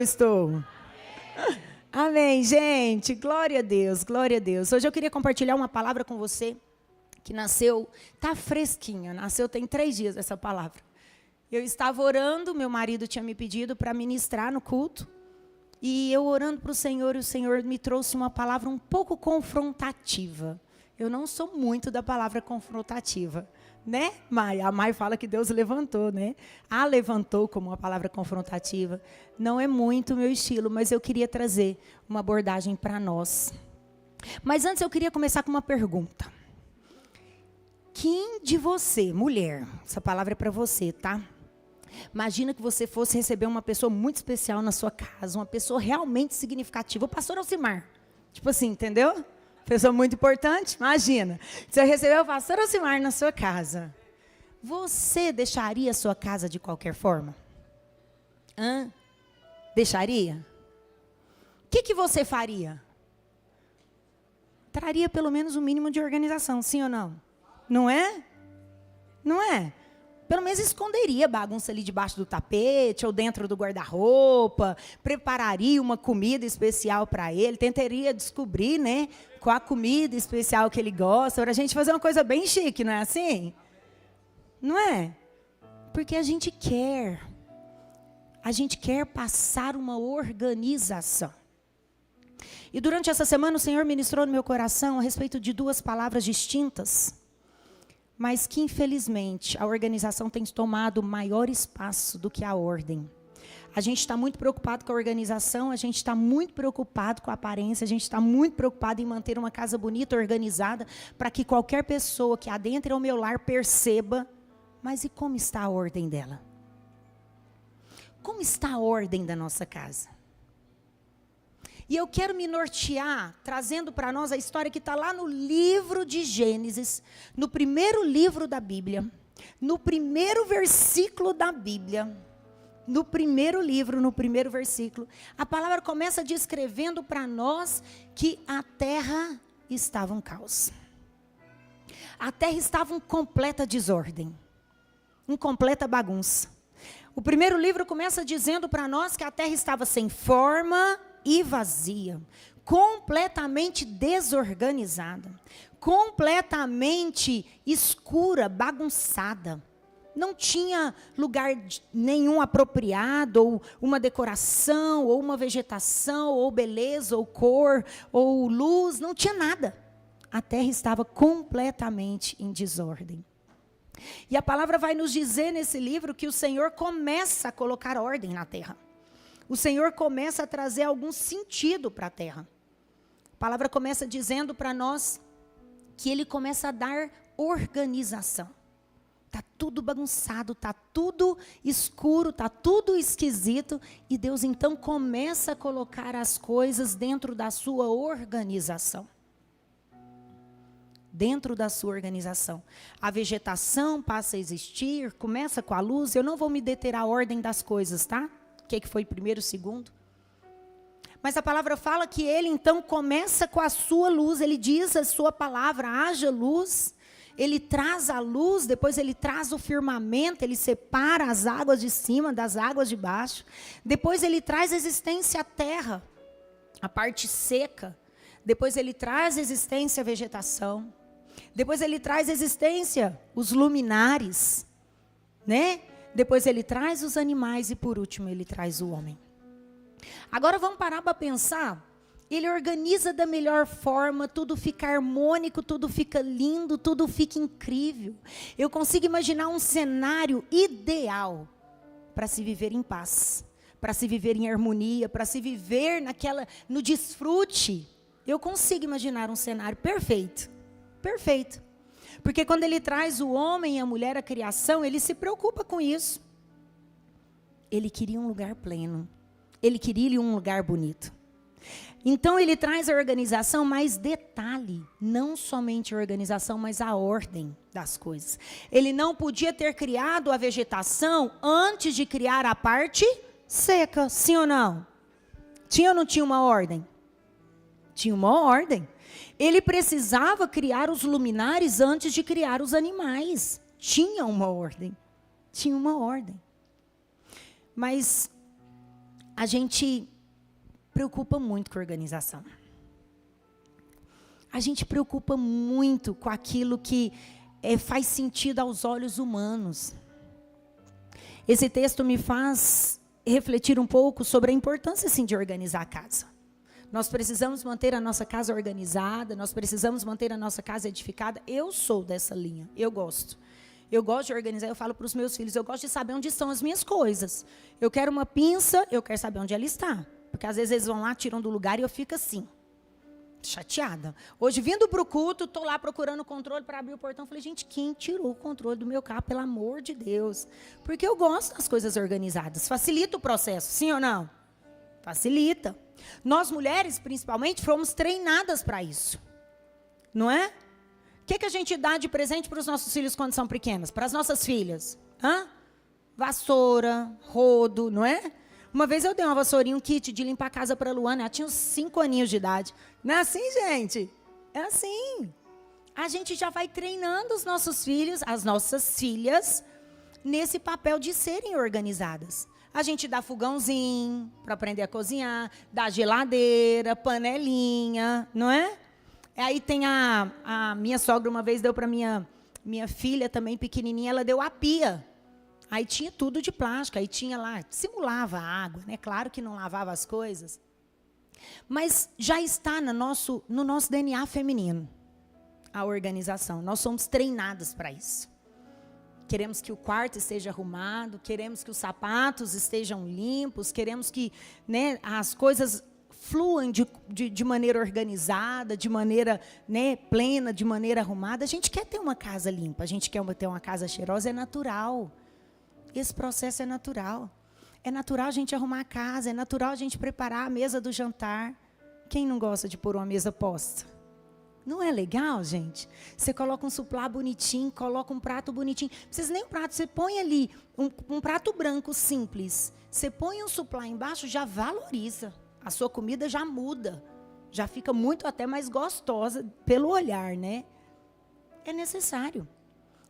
Estou. Amém, gente. Glória a Deus, glória a Deus. Hoje eu queria compartilhar uma palavra com você que nasceu, tá fresquinha, nasceu tem 3 dias essa palavra. Eu estava orando, meu marido tinha me pedido para ministrar no culto, e eu orando para o Senhor, e o Senhor me trouxe uma palavra um pouco confrontativa. Eu não sou muito da palavra confrontativa, né, Mai? A Mai fala que Deus levantou, né? A levantou como uma palavra confrontativa. Não é muito o meu estilo, mas eu queria trazer uma abordagem para nós. Mas antes eu queria começar com uma pergunta. Quem de você, mulher, essa palavra é para você, tá? Imagina que você fosse receber uma pessoa muito especial na sua casa, uma pessoa realmente significativa, o pastor Alcimar. Tipo assim, entendeu? Pessoa muito importante, imagina. Você recebeu o pastor Alcimar na sua casa. Você deixaria a sua casa de qualquer forma? Deixaria? O que você faria? Traria pelo menos um mínimo de organização, sim ou não? Não é? Não é? Pelo menos esconderia bagunça ali debaixo do tapete ou dentro do guarda-roupa, prepararia uma comida especial para ele, tentaria descobrir, né, qual a comida especial que ele gosta, para a gente fazer uma coisa bem chique, não é assim? Não é? Porque a gente quer passar uma organização. E durante essa semana o Senhor ministrou no meu coração a respeito de 2 palavras distintas, mas que, infelizmente, a organização tem tomado maior espaço do que a ordem. A gente está muito preocupado com a organização, a gente está muito preocupado com a aparência, a gente está muito preocupado em manter uma casa bonita, organizada, para que qualquer pessoa que adentre ao meu lar perceba, mas e como está a ordem dela? Como está a ordem da nossa casa? E eu quero me nortear, trazendo para nós a história que está lá no livro de Gênesis, no primeiro livro da Bíblia, no primeiro versículo da Bíblia, no primeiro livro, no primeiro versículo, a palavra começa descrevendo para nós que a terra estava um caos. A terra estava em completa desordem, em completa bagunça. O primeiro livro começa dizendo para nós que a terra estava sem forma e vazia, completamente desorganizada, completamente escura, bagunçada. Não tinha lugar nenhum apropriado, ou uma decoração, ou uma vegetação, ou beleza, ou cor, ou luz, não tinha nada. A terra estava completamente em desordem. E a palavra vai nos dizer nesse livro que o Senhor começa a colocar ordem na terra. O Senhor começa a trazer algum sentido para a terra. A palavra começa dizendo para nós que Ele começa a dar organização. Está tudo bagunçado, está tudo escuro, está tudo esquisito. E Deus então começa a colocar as coisas dentro da sua organização. Dentro da sua organização. A vegetação passa a existir, começa com a luz. Eu não vou me deter à ordem das coisas, tá? O que foi primeiro, segundo? Mas a palavra fala que ele então começa com a sua luz, ele diz a sua palavra, haja luz, ele traz a luz, depois ele traz o firmamento, ele separa as águas de cima das águas de baixo, depois ele traz existência à terra, a parte seca, depois ele traz existência à vegetação, depois ele traz existência, os luminares, né? Depois ele traz os animais e por último ele traz o homem. Agora vamos parar para pensar. Ele organiza da melhor forma, tudo fica harmônico, tudo fica lindo, tudo fica incrível. Eu consigo imaginar um cenário ideal para se viver em paz, para se viver em harmonia, para se viver no desfrute. Eu consigo imaginar um cenário perfeito, perfeito. Porque quando ele traz o homem e a mulher à criação, ele se preocupa com isso. Ele queria um lugar pleno. Ele queria um lugar bonito. Então ele traz a organização, mas detalhe, não somente a organização, mas a ordem das coisas. Ele não podia ter criado a vegetação antes de criar a parte seca, sim ou não? Tinha ou não tinha uma ordem? Tinha uma ordem. Ele precisava criar os luminares antes de criar os animais. Tinha uma ordem. Tinha uma ordem. Mas a gente preocupa muito com a organização. A gente preocupa muito com aquilo que faz sentido aos olhos humanos. Esse texto me faz refletir um pouco sobre a importância, sim, de organizar a casa. Nós precisamos manter a nossa casa organizada, nós precisamos manter a nossa casa edificada. Eu sou dessa linha, eu gosto. Eu gosto de organizar, eu falo para os meus filhos, eu gosto de saber onde estão as minhas coisas. Eu quero uma pinça, eu quero saber onde ela está. Porque às vezes eles vão lá, tiram do lugar e eu fico assim, chateada. Hoje, vindo para o culto, estou lá procurando o controle para abrir o portão. Falei, gente, quem tirou o controle do meu carro, pelo amor de Deus? Porque eu gosto das coisas organizadas. Facilita o processo, sim ou não? Facilita. Nós, mulheres, principalmente, fomos treinadas para isso. Não é? O que a gente dá de presente para os nossos filhos quando são pequenos? Para as nossas filhas? Vassoura, rodo, não é? Uma vez eu dei uma vassourinha, um kit de limpar a casa para a Luana, ela tinha uns 5 aninhos de idade. Não é assim, gente? É assim. A gente já vai treinando os nossos filhos, as nossas filhas, nesse papel de serem organizadas. A gente dá fogãozinho para aprender a cozinhar, dá geladeira, panelinha, não é? Aí tem a minha sogra, uma vez deu para minha filha também pequenininha, ela deu a pia. Aí tinha tudo de plástico, aí tinha lá, simulava água, né? Claro que não lavava as coisas. Mas já está no nosso DNA feminino, a organização. Nós somos treinadas para isso. Queremos que o quarto esteja arrumado, queremos que os sapatos estejam limpos, queremos que, né, as coisas fluam de maneira organizada, de maneira, né, plena, de maneira arrumada. A gente quer ter uma casa limpa, a gente quer ter uma casa cheirosa, é natural. Esse processo é natural. É natural a gente arrumar a casa, é natural a gente preparar a mesa do jantar. Quem não gosta de pôr uma mesa posta? Não é legal, gente? Você coloca um suplá bonitinho, coloca um prato bonitinho. Não precisa nem um prato, você põe ali um prato branco simples. Você põe um suplá embaixo, já valoriza. A sua comida já muda. Já fica muito até mais gostosa pelo olhar, né? É necessário.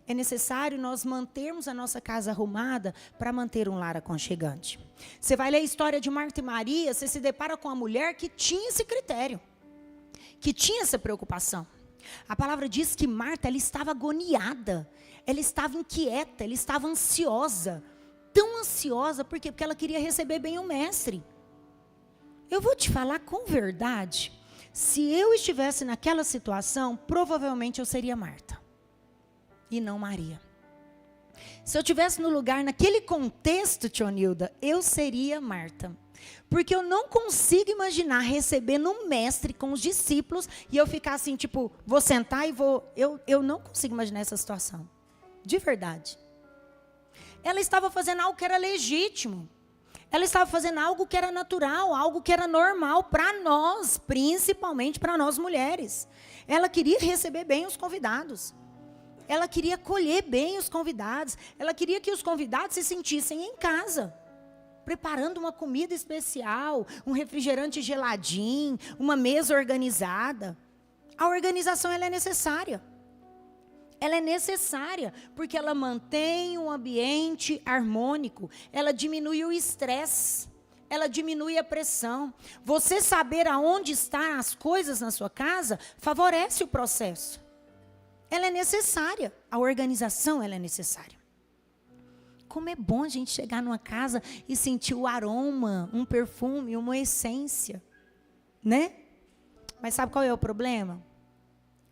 É necessário nós mantermos a nossa casa arrumada para manter um lar aconchegante. Você vai ler a história de Marta e Maria, você se depara com uma mulher que tinha esse critério, que tinha essa preocupação. A palavra diz que Marta, ela estava agoniada, ela estava inquieta, ela estava ansiosa. Tão ansiosa, por quê? Porque ela queria receber bem o mestre. Eu vou te falar com verdade, se eu estivesse naquela situação, provavelmente eu seria Marta. E não Maria. Se eu estivesse no lugar, naquele contexto, Tionilda, eu seria Marta. Porque eu não consigo imaginar recebendo um mestre com os discípulos e eu ficar assim, tipo, vou sentar e vou... Eu não consigo imaginar essa situação. De verdade. Ela estava fazendo algo que era legítimo. Ela estava fazendo algo que era natural, algo que era normal para nós, principalmente para nós mulheres. Ela queria receber bem os convidados. Ela queria acolher bem os convidados. Ela queria que os convidados se sentissem em casa. Preparando uma comida especial, um refrigerante geladinho, uma mesa organizada. A organização ela é necessária. Ela é necessária porque ela mantém um ambiente harmônico. Ela diminui o estresse. Ela diminui a pressão. Você saber aonde estão as coisas na sua casa favorece o processo. Ela é necessária. A organização ela é necessária. Como é bom a gente chegar numa casa e sentir o aroma, um perfume, uma essência, né? Mas sabe qual é o problema?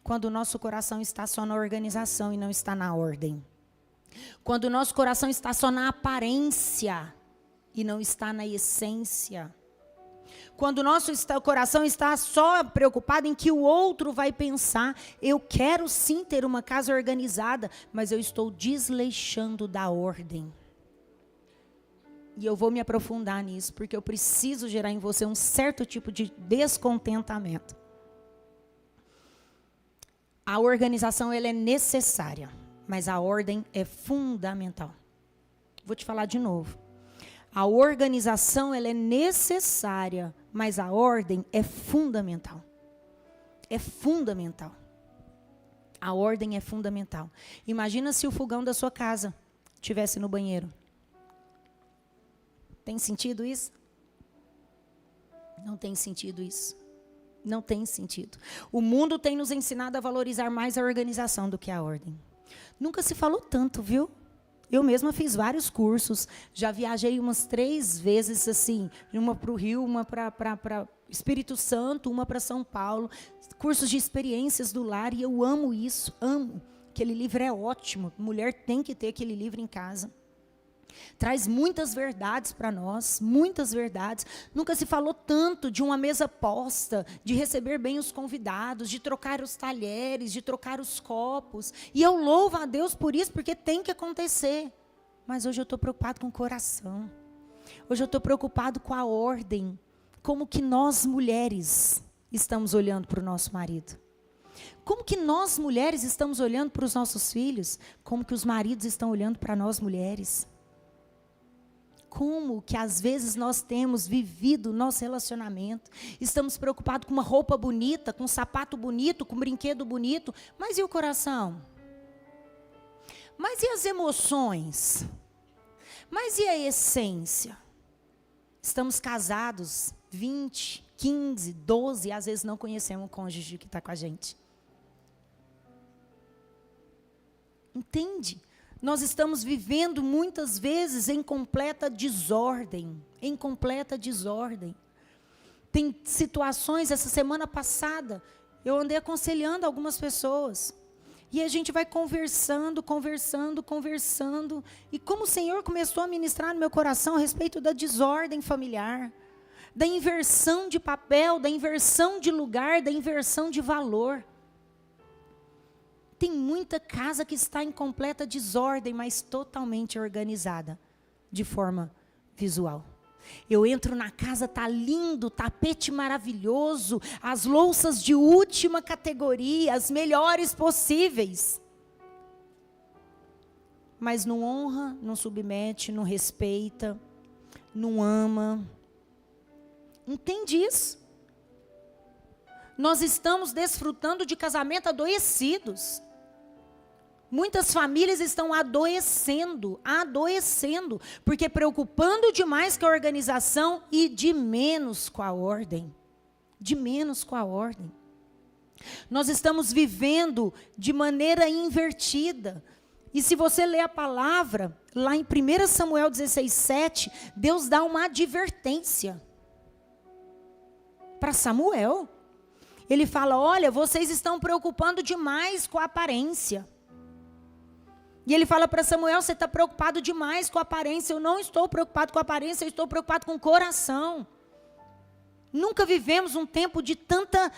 Quando o nosso coração está só na organização e não está na ordem. Quando o nosso coração está só na aparência e não está na essência. Quando o nosso coração está só preocupado em que o outro vai pensar, eu quero sim ter uma casa organizada, mas eu estou desleixando da ordem. E eu vou me aprofundar nisso, porque eu preciso gerar em você um certo tipo de descontentamento. A organização ela é necessária, mas a ordem é fundamental. Vou te falar de novo. A organização ela é necessária, mas a ordem é fundamental. É fundamental. A ordem é fundamental. Imagina se o fogão da sua casa estivesse no banheiro. Tem sentido isso? Não tem sentido isso. Não tem sentido. O mundo tem nos ensinado a valorizar mais a organização do que a ordem. Nunca se falou tanto, viu? Eu mesma fiz vários cursos. Já viajei umas 3 vezes, assim. Uma para o Rio, uma para Espírito Santo, uma para São Paulo. Cursos de experiências do lar. E eu amo isso, amo. Aquele livro é ótimo. Mulher tem que ter aquele livro em casa. Traz muitas verdades para nós, muitas verdades. Nunca se falou tanto de uma mesa posta, de receber bem os convidados, de trocar os talheres, de trocar os copos. E eu louvo a Deus por isso, porque tem que acontecer. Mas hoje eu estou preocupado com o coração. Hoje eu estou preocupado com a ordem. Como que nós, mulheres, estamos olhando para o nosso marido? Como que nós, mulheres, estamos olhando para os nossos filhos? Como que os maridos estão olhando para nós, mulheres? Como que às vezes nós temos vivido o nosso relacionamento, estamos preocupados com uma roupa bonita, com um sapato bonito, com um brinquedo bonito, mas e o coração? Mas e as emoções? Mas e a essência? Estamos casados 20, 15, 12, às vezes não conhecemos o cônjuge que está com a gente. Entende? Nós estamos vivendo muitas vezes em completa desordem. Em completa desordem. Tem situações, essa semana passada, eu andei aconselhando algumas pessoas. E a gente vai conversando. E como o Senhor começou a ministrar no meu coração a respeito da desordem familiar, da inversão de papel, da inversão de lugar, da inversão de valor. Tem muita casa que está em completa desordem, mas totalmente organizada, de forma visual. Eu entro na casa, está lindo, tapete maravilhoso, as louças de última categoria, as melhores possíveis. Mas não honra, não submete, não respeita, não ama. Entende isso? Nós estamos desfrutando de casamento adoecidos. Muitas famílias estão adoecendo, porque preocupando demais com a organização e de menos com a ordem. Nós estamos vivendo de maneira invertida. E se você ler a palavra, lá em 1 Samuel 16:7, Deus dá uma advertência para Samuel. Ele fala, olha, vocês estão preocupando demais com a aparência. E ele fala para Samuel, você está preocupado demais com a aparência. Eu não estou preocupado com a aparência, eu estou preocupado com o coração. Nunca vivemos um tempo de tanta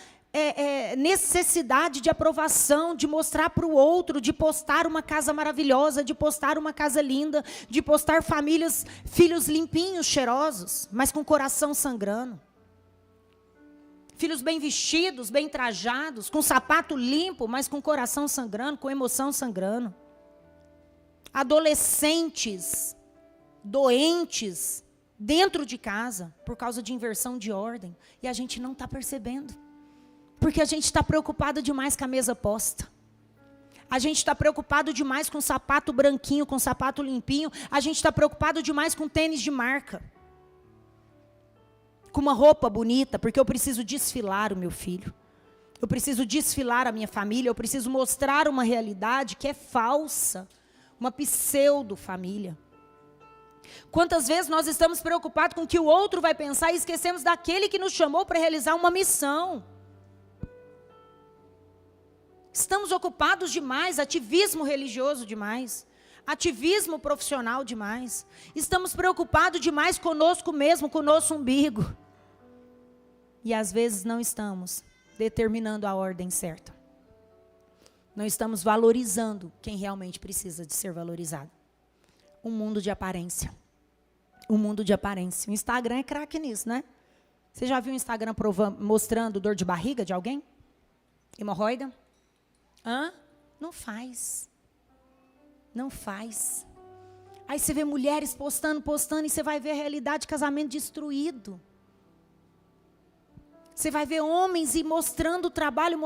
necessidade de aprovação, de mostrar para o outro, de postar uma casa maravilhosa, de postar uma casa linda, de postar filhos limpinhos, cheirosos, mas com o coração sangrando. Filhos bem vestidos, bem trajados, com sapato limpo, mas com o coração sangrando, com emoção sangrando. Adolescentes, doentes, dentro de casa, por causa de inversão de ordem. E a gente não está percebendo. Porque a gente está preocupado demais com a mesa posta. A gente está preocupado demais com sapato branquinho, com sapato limpinho. A gente está preocupado demais com tênis de marca. Com uma roupa bonita, porque eu preciso desfilar o meu filho. Eu preciso desfilar a minha família. Eu preciso mostrar uma realidade que é falsa. Uma pseudo-família. Quantas vezes nós estamos preocupados com o que o outro vai pensar e esquecemos daquele que nos chamou para realizar uma missão. Estamos ocupados demais, ativismo religioso demais, ativismo profissional demais. Estamos preocupados demais conosco mesmo, com o nosso umbigo. E às vezes não estamos determinando a ordem certa. Não estamos valorizando quem realmente precisa de ser valorizado. Um mundo de aparência. Um mundo de aparência. O Instagram é craque nisso, né? Você já viu o Instagram mostrando dor de barriga de alguém? Hemorroida? Não faz. Não faz. Aí você vê mulheres postando, e você vai ver a realidade de casamento destruído. Você vai ver homens e mostrando o trabalho,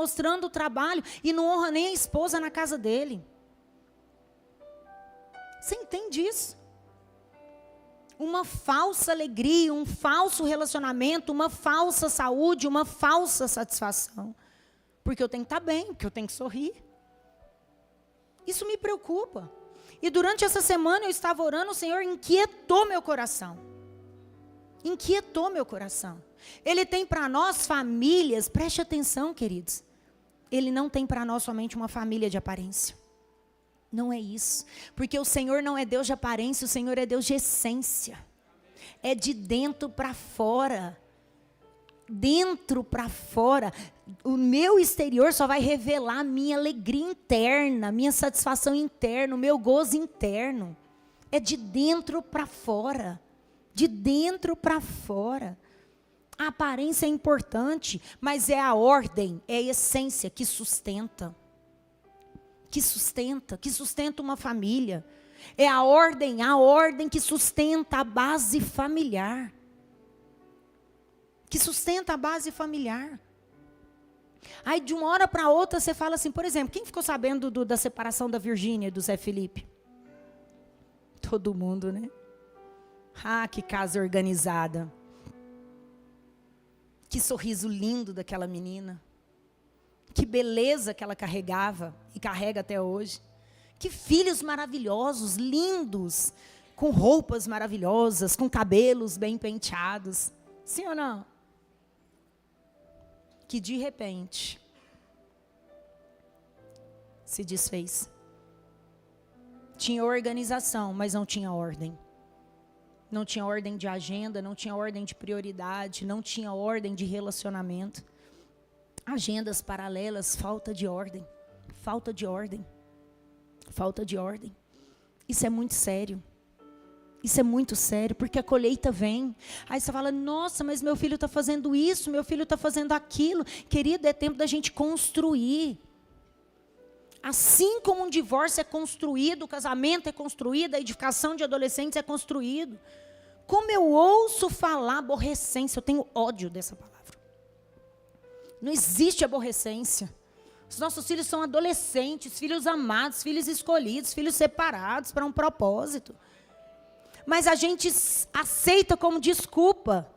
e não honra nem a esposa na casa dele. Você entende isso? uma falsa alegria, um falso relacionamento, uma falsa saúde, uma falsa satisfação. Porque eu tenho que estar bem, porque eu tenho que sorrir. Isso me preocupa. E durante essa semana eu estava orando, o Senhor inquietou meu coração. Inquietou meu coração. Ele tem para nós famílias, preste atenção, queridos. Ele não tem para nós somente uma família de aparência. Não é isso. Porque o Senhor não é Deus de aparência, o Senhor é Deus de essência. É de dentro para fora. Dentro para fora. O meu exterior só vai revelar a minha alegria interna, minha satisfação interna, o meu gozo interno. É de dentro para fora. De dentro para fora. A aparência é importante, mas é a ordem, é a essência que sustenta. Que sustenta uma família. É a ordem que sustenta a base familiar. Que sustenta a base familiar. Aí de uma hora para outra você fala assim, por exemplo, quem ficou sabendo da separação da Virgínia e do Zé Felipe? Todo mundo, né? Ah, que casa organizada. Que sorriso lindo daquela menina. Que beleza que ela carregava e carrega até hoje. Que filhos maravilhosos, lindos, com roupas maravilhosas, com cabelos bem penteados. Sim ou não? Que de repente se desfez. Tinha organização, mas não tinha ordem. Não tinha ordem de agenda, não tinha ordem de prioridade, não tinha ordem de relacionamento. Agendas paralelas, falta de ordem. Falta de ordem. Falta de ordem. Isso é muito sério. Isso é muito sério, porque a colheita vem. Aí você fala, nossa, mas meu filho está fazendo isso, meu filho está fazendo aquilo. Querido, é tempo da gente construir. Assim como um divórcio é construído, o casamento é construído, a edificação de adolescentes é construído. Como eu ouço falar aborrecência, eu tenho ódio dessa palavra. Não existe aborrecência. Os nossos filhos são adolescentes, filhos amados, filhos escolhidos, filhos separados para um propósito. Mas a gente aceita como desculpa.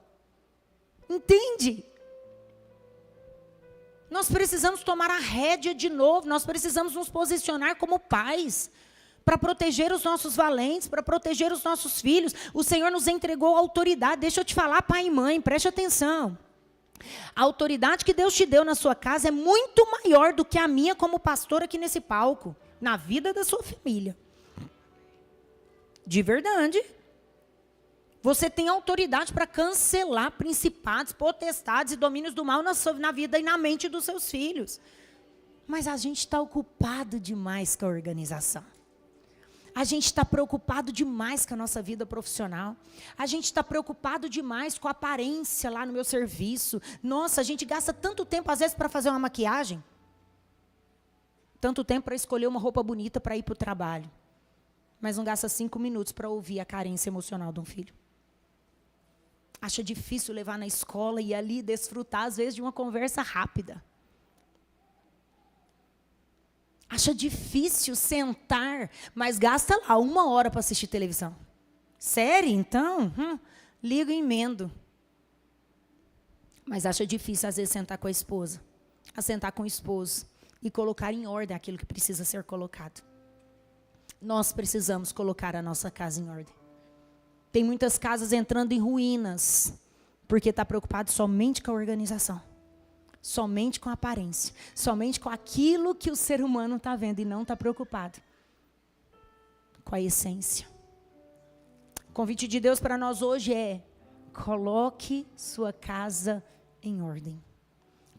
Entende? Nós precisamos tomar a rédea de novo, nós precisamos nos posicionar como pais, para proteger os nossos valentes, para proteger os nossos filhos. O Senhor nos entregou autoridade. Deixa eu te falar, pai e mãe, preste atenção. A autoridade que Deus te deu na sua casa é muito maior do que a minha como pastor aqui nesse palco, na vida da sua família. De verdade. Você tem autoridade para cancelar principados, potestades e domínios do mal na vida e na mente dos seus filhos. Mas a gente está ocupado demais com a organização. A gente está preocupado demais com a nossa vida profissional. A gente está preocupado demais com a aparência lá no meu serviço. Nossa, a gente gasta tanto tempo, às vezes, para fazer uma maquiagem. Tanto tempo para escolher uma roupa bonita para ir para o trabalho. Mas não gasta 5 minutos para ouvir a carência emocional de um filho. Acha difícil levar na escola e ali desfrutar, às vezes, de uma conversa rápida. Acha difícil sentar, mas gasta lá 1 hora para assistir televisão. Sério, então? Ligo e emendo. Mas acha difícil, às vezes, sentar com a esposa, sentar com o esposo e colocar em ordem aquilo que precisa ser colocado. Nós precisamos colocar a nossa casa em ordem. Tem muitas casas entrando em ruínas, porque está preocupado somente com a organização, somente com a aparência, somente com aquilo que o ser humano está vendo e não está preocupado com a essência. O convite de Deus para nós hoje é: coloque sua casa em ordem.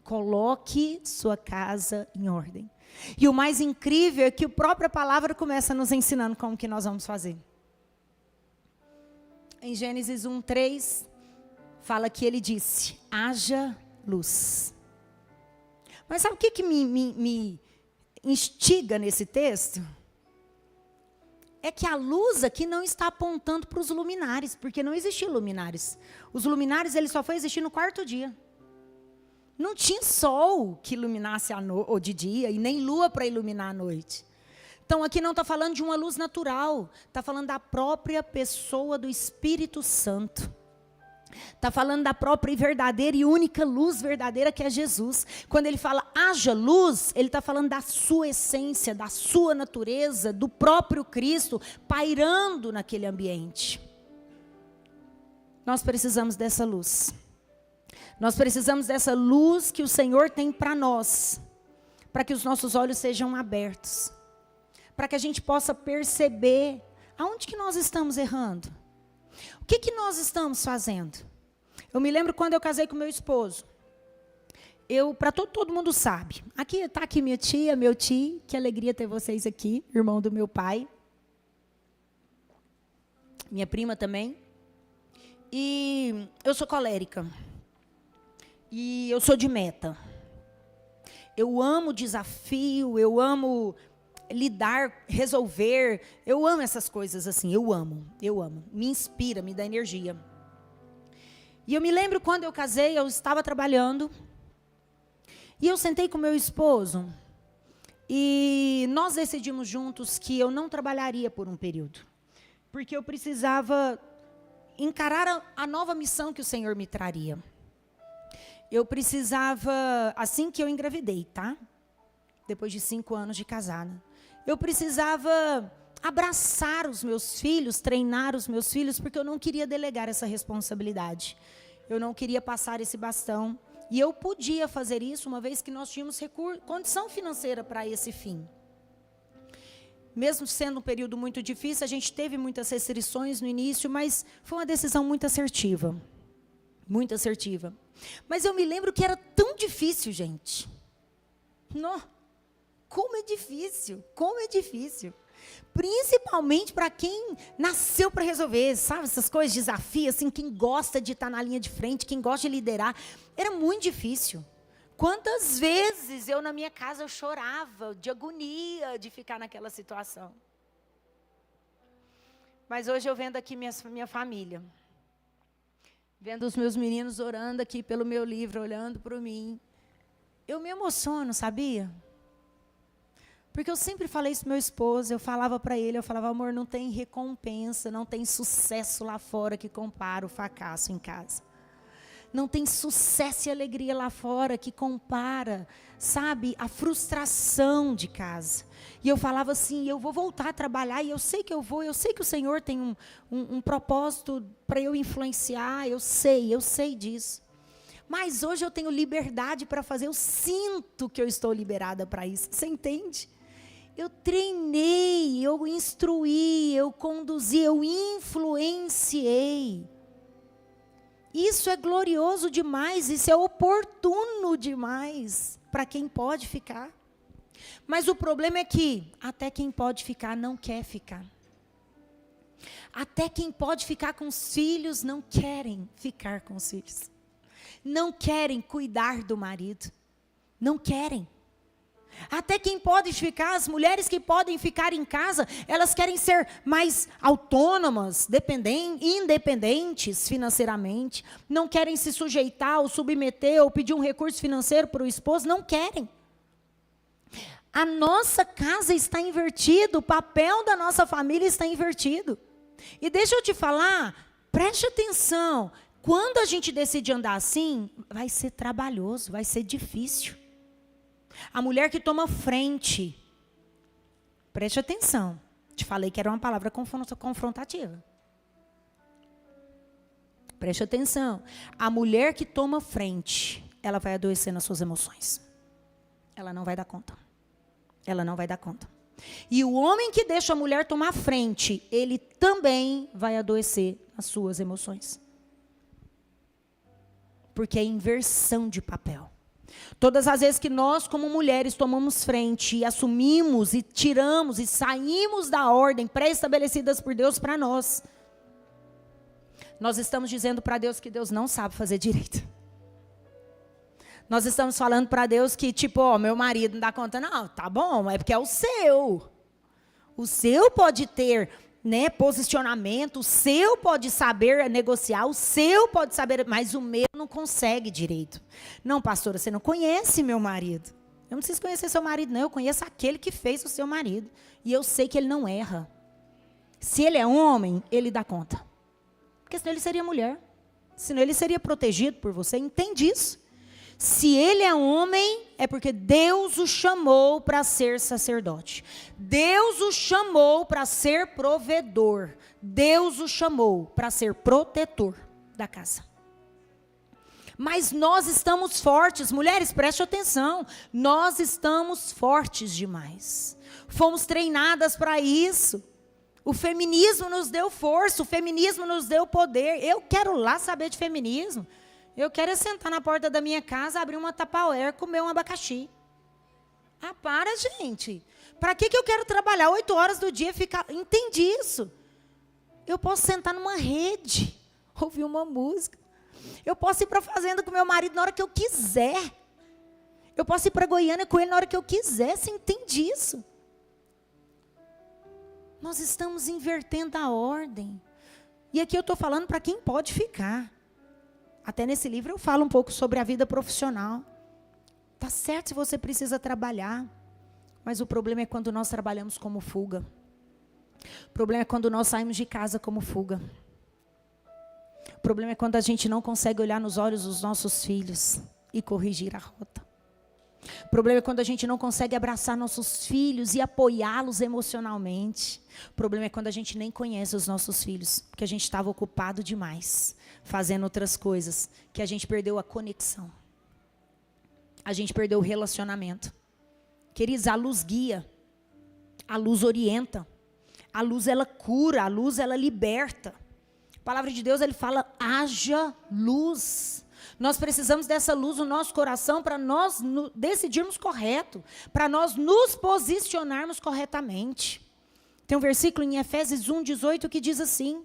Coloque sua casa em ordem. E o mais incrível é que a própria palavra começa nos ensinando como que nós vamos fazer. Em Gênesis 1:3, fala que ele disse: haja luz. Mas sabe o que me instiga nesse texto? É que a luz aqui não está apontando para os luminares, porque não existiam luminares. Os luminares, ele só foi existir no 4º dia. Não tinha sol que iluminasse de dia, e nem lua para iluminar a noite. Então aqui não está falando de uma luz natural, está falando da própria pessoa do Espírito Santo. Está falando da própria e verdadeira e única luz verdadeira que é Jesus. Quando ele fala haja luz, ele está falando da sua essência, da sua natureza, do próprio Cristo pairando naquele ambiente. Nós precisamos dessa luz. Nós precisamos dessa luz que o Senhor tem para nós, para que os nossos olhos sejam abertos, para que a gente possa perceber aonde que nós estamos errando. O que nós estamos fazendo? Eu me lembro quando eu casei com meu esposo. Para todo mundo sabe. Está aqui minha tia, meu tio. Que alegria ter vocês aqui. Irmão do meu pai. Minha prima também. E eu sou colérica. E eu sou de meta. Eu amo desafio, eu amo lidar, resolver. Eu amo essas coisas assim, eu amo. Me inspira, me dá energia. E eu me lembro quando eu casei, eu estava trabalhando. E eu sentei com meu esposo. E nós decidimos juntos que eu não trabalharia por um período. Porque eu precisava encarar a nova missão que o Senhor me traria. Eu precisava, assim que eu engravidei, tá? Depois de 5 anos de casada. Eu precisava abraçar os meus filhos, treinar os meus filhos, porque eu não queria delegar essa responsabilidade. Eu não queria passar esse bastão. E eu podia fazer isso, uma vez que nós tínhamos condição financeira para esse fim. Mesmo sendo um período muito difícil, a gente teve muitas restrições no início, mas foi uma decisão muito assertiva. Muito assertiva. Mas eu me lembro que era tão difícil, gente. Como é difícil, Principalmente para quem nasceu para resolver, sabe? Essas coisas, desafios, assim, quem gosta de estar na linha de frente, quem gosta de liderar. Era muito difícil. Quantas vezes eu na minha casa eu chorava de agonia de ficar naquela situação. Mas hoje eu vendo aqui minha família. Vendo os meus meninos orando aqui pelo meu livro, olhando para mim. Eu me emociono, sabia? Porque eu sempre falei isso para meu esposo, eu falava para ele, amor, não tem recompensa, não tem sucesso lá fora que compara o fracasso em casa. Não tem sucesso e alegria lá fora que compara, sabe, a frustração de casa. E eu falava assim, eu vou voltar a trabalhar, e eu sei que eu sei que o Senhor tem um propósito para eu influenciar, eu sei disso. Mas hoje eu tenho liberdade para fazer, eu sinto que eu estou liberada para isso, você entende? Eu treinei, eu instruí, eu conduzi, eu influenciei. Isso é glorioso demais, isso é oportuno demais para quem pode ficar. Mas o problema é que até quem pode ficar não quer ficar. Até quem pode ficar com os filhos não querem ficar com os filhos. Não querem cuidar do marido. Não querem. Até quem pode ficar, as mulheres que podem ficar em casa, elas querem ser mais autônomas, independentes financeiramente, não querem se sujeitar ou submeter ou pedir um recurso financeiro para o esposo, não querem. A nossa casa está invertida, o papel da nossa família está invertido. E deixa eu te falar, preste atenção, quando a gente decide andar assim, vai ser trabalhoso, vai ser difícil. A mulher que toma frente, preste atenção, te falei que era uma palavra confrontativa. Preste atenção, a mulher que toma frente, ela vai adoecer nas suas emoções. Ela não vai dar conta. Ela não vai dar conta. E o homem que deixa a mulher tomar frente, ele também vai adoecer nas suas emoções. Porque é inversão de papel. Todas as vezes que nós, como mulheres, tomamos frente e assumimos e tiramos e saímos da ordem pré-estabelecidas por Deus para nós, nós estamos dizendo para Deus que Deus não sabe fazer direito. Nós estamos falando para Deus que, meu marido não dá conta, não, tá bom, é porque é o seu. O seu pode ter, posicionamento, o seu pode saber negociar, o seu pode saber, mas o meu não consegue direito. Não, pastora, você não conhece meu marido. Eu não preciso conhecer seu marido, não. Eu conheço aquele que fez o seu marido. E eu sei que ele não erra. Se ele é homem, ele dá conta. Porque senão ele seria mulher. Senão ele seria protegido por você. Entende isso? Se ele é homem, é porque Deus o chamou para ser sacerdote. Deus o chamou para ser provedor. Deus o chamou para ser protetor da casa. Mas nós estamos fortes. Mulheres, preste atenção. Nós estamos fortes demais. Fomos treinadas para isso. O feminismo nos deu força. O feminismo nos deu poder. Eu quero lá saber de feminismo. Eu quero é sentar na porta da minha casa, abrir uma Tupperware, comer um abacaxi. Ah, para, gente. Para que eu quero trabalhar 8 horas do dia e ficar... Entendi isso. Eu posso sentar numa rede, ouvir uma música. Eu posso ir para a fazenda com meu marido na hora que eu quiser. Eu posso ir para Goiânia com ele na hora que eu quiser. Você entende isso? Nós estamos invertendo a ordem. E aqui eu estou falando para quem pode ficar. Até nesse livro eu falo um pouco sobre a vida profissional. Tá certo se você precisa trabalhar, mas o problema é quando nós trabalhamos como fuga. O problema é quando nós saímos de casa como fuga. O problema é quando a gente não consegue olhar nos olhos dos nossos filhos e corrigir a rota. O problema é quando a gente não consegue abraçar nossos filhos e apoiá-los emocionalmente. O problema é quando a gente nem conhece os nossos filhos, porque a gente estava ocupado demais, fazendo outras coisas, que a gente perdeu a conexão. A gente perdeu o relacionamento. Queridos, a luz guia, a luz orienta, a luz ela cura, a luz ela liberta. A palavra de Deus, ele fala, haja luz. Nós precisamos dessa luz no nosso coração para nós decidirmos correto, para nós nos posicionarmos corretamente. Tem um versículo em Efésios 1:18 que diz assim: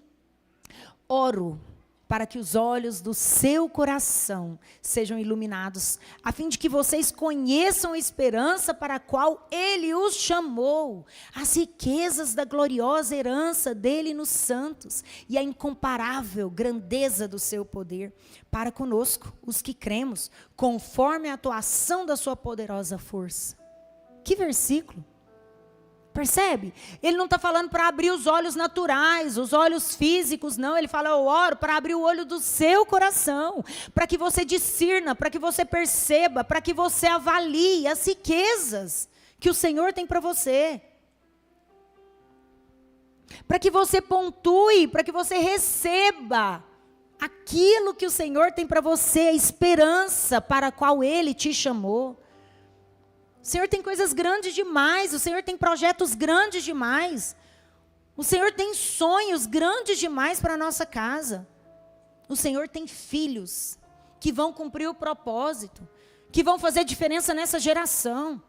oro para que os olhos do seu coração sejam iluminados, a fim de que vocês conheçam a esperança para a qual ele os chamou, as riquezas da gloriosa herança dele nos santos e a incomparável grandeza do seu poder para conosco, os que cremos, conforme a atuação da sua poderosa força. Que versículo! Percebe? Ele não está falando para abrir os olhos naturais, os olhos físicos, não. Ele fala, eu oro para abrir o olho do seu coração, para que você discirna, para que você perceba, para que você avalie as riquezas que o Senhor tem para você. Para que você pontue, para que você receba aquilo que o Senhor tem para você, a esperança para a qual Ele te chamou. O Senhor tem coisas grandes demais, o Senhor tem projetos grandes demais. O Senhor tem sonhos grandes demais para a nossa casa. O Senhor tem filhos que vão cumprir o propósito, que vão fazer diferença nessa geração.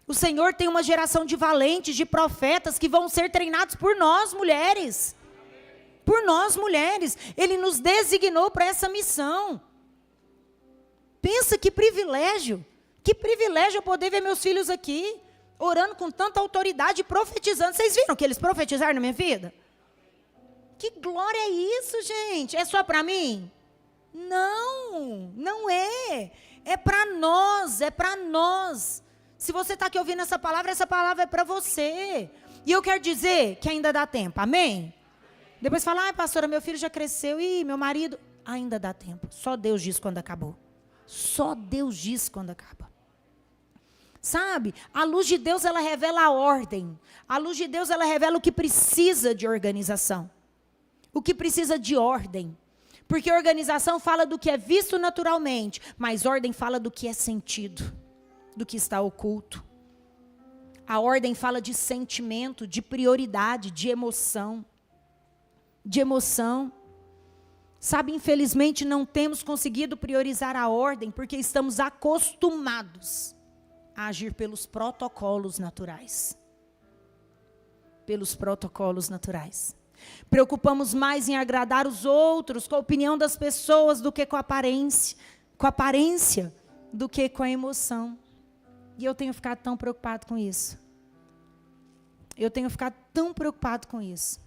O Senhor tem uma geração de valentes, de profetas que vão ser treinados por nós, mulheres. Por nós, mulheres. Ele nos designou para essa missão. Pensa que privilégio. Que privilégio eu poder ver meus filhos aqui, orando com tanta autoridade, profetizando. Vocês viram que eles profetizaram na minha vida? Que glória é isso, gente? É só para mim? Não, não é. É para nós, é para nós. Se você está aqui ouvindo essa palavra é para você. E eu quero dizer que ainda dá tempo, amém? Depois fala, pastora, meu filho já cresceu, e meu marido... Ainda dá tempo, só Deus diz quando acabou. Só Deus diz quando acaba. Sabe, a luz de Deus, ela revela a ordem. A luz de Deus, ela revela o que precisa de organização. O que precisa de ordem. Porque organização fala do que é visto naturalmente, mas ordem fala do que é sentido, do que está oculto. A ordem fala de sentimento, de prioridade, de emoção. De emoção. Sabe, infelizmente não temos conseguido priorizar a ordem, porque estamos acostumados a agir pelos protocolos naturais. Pelos protocolos naturais. Preocupamos mais em agradar os outros, com a opinião das pessoas, do que com a aparência. Com a aparência, do que com a emoção. E eu tenho ficado tão preocupado com isso. Eu tenho ficado tão preocupado com isso.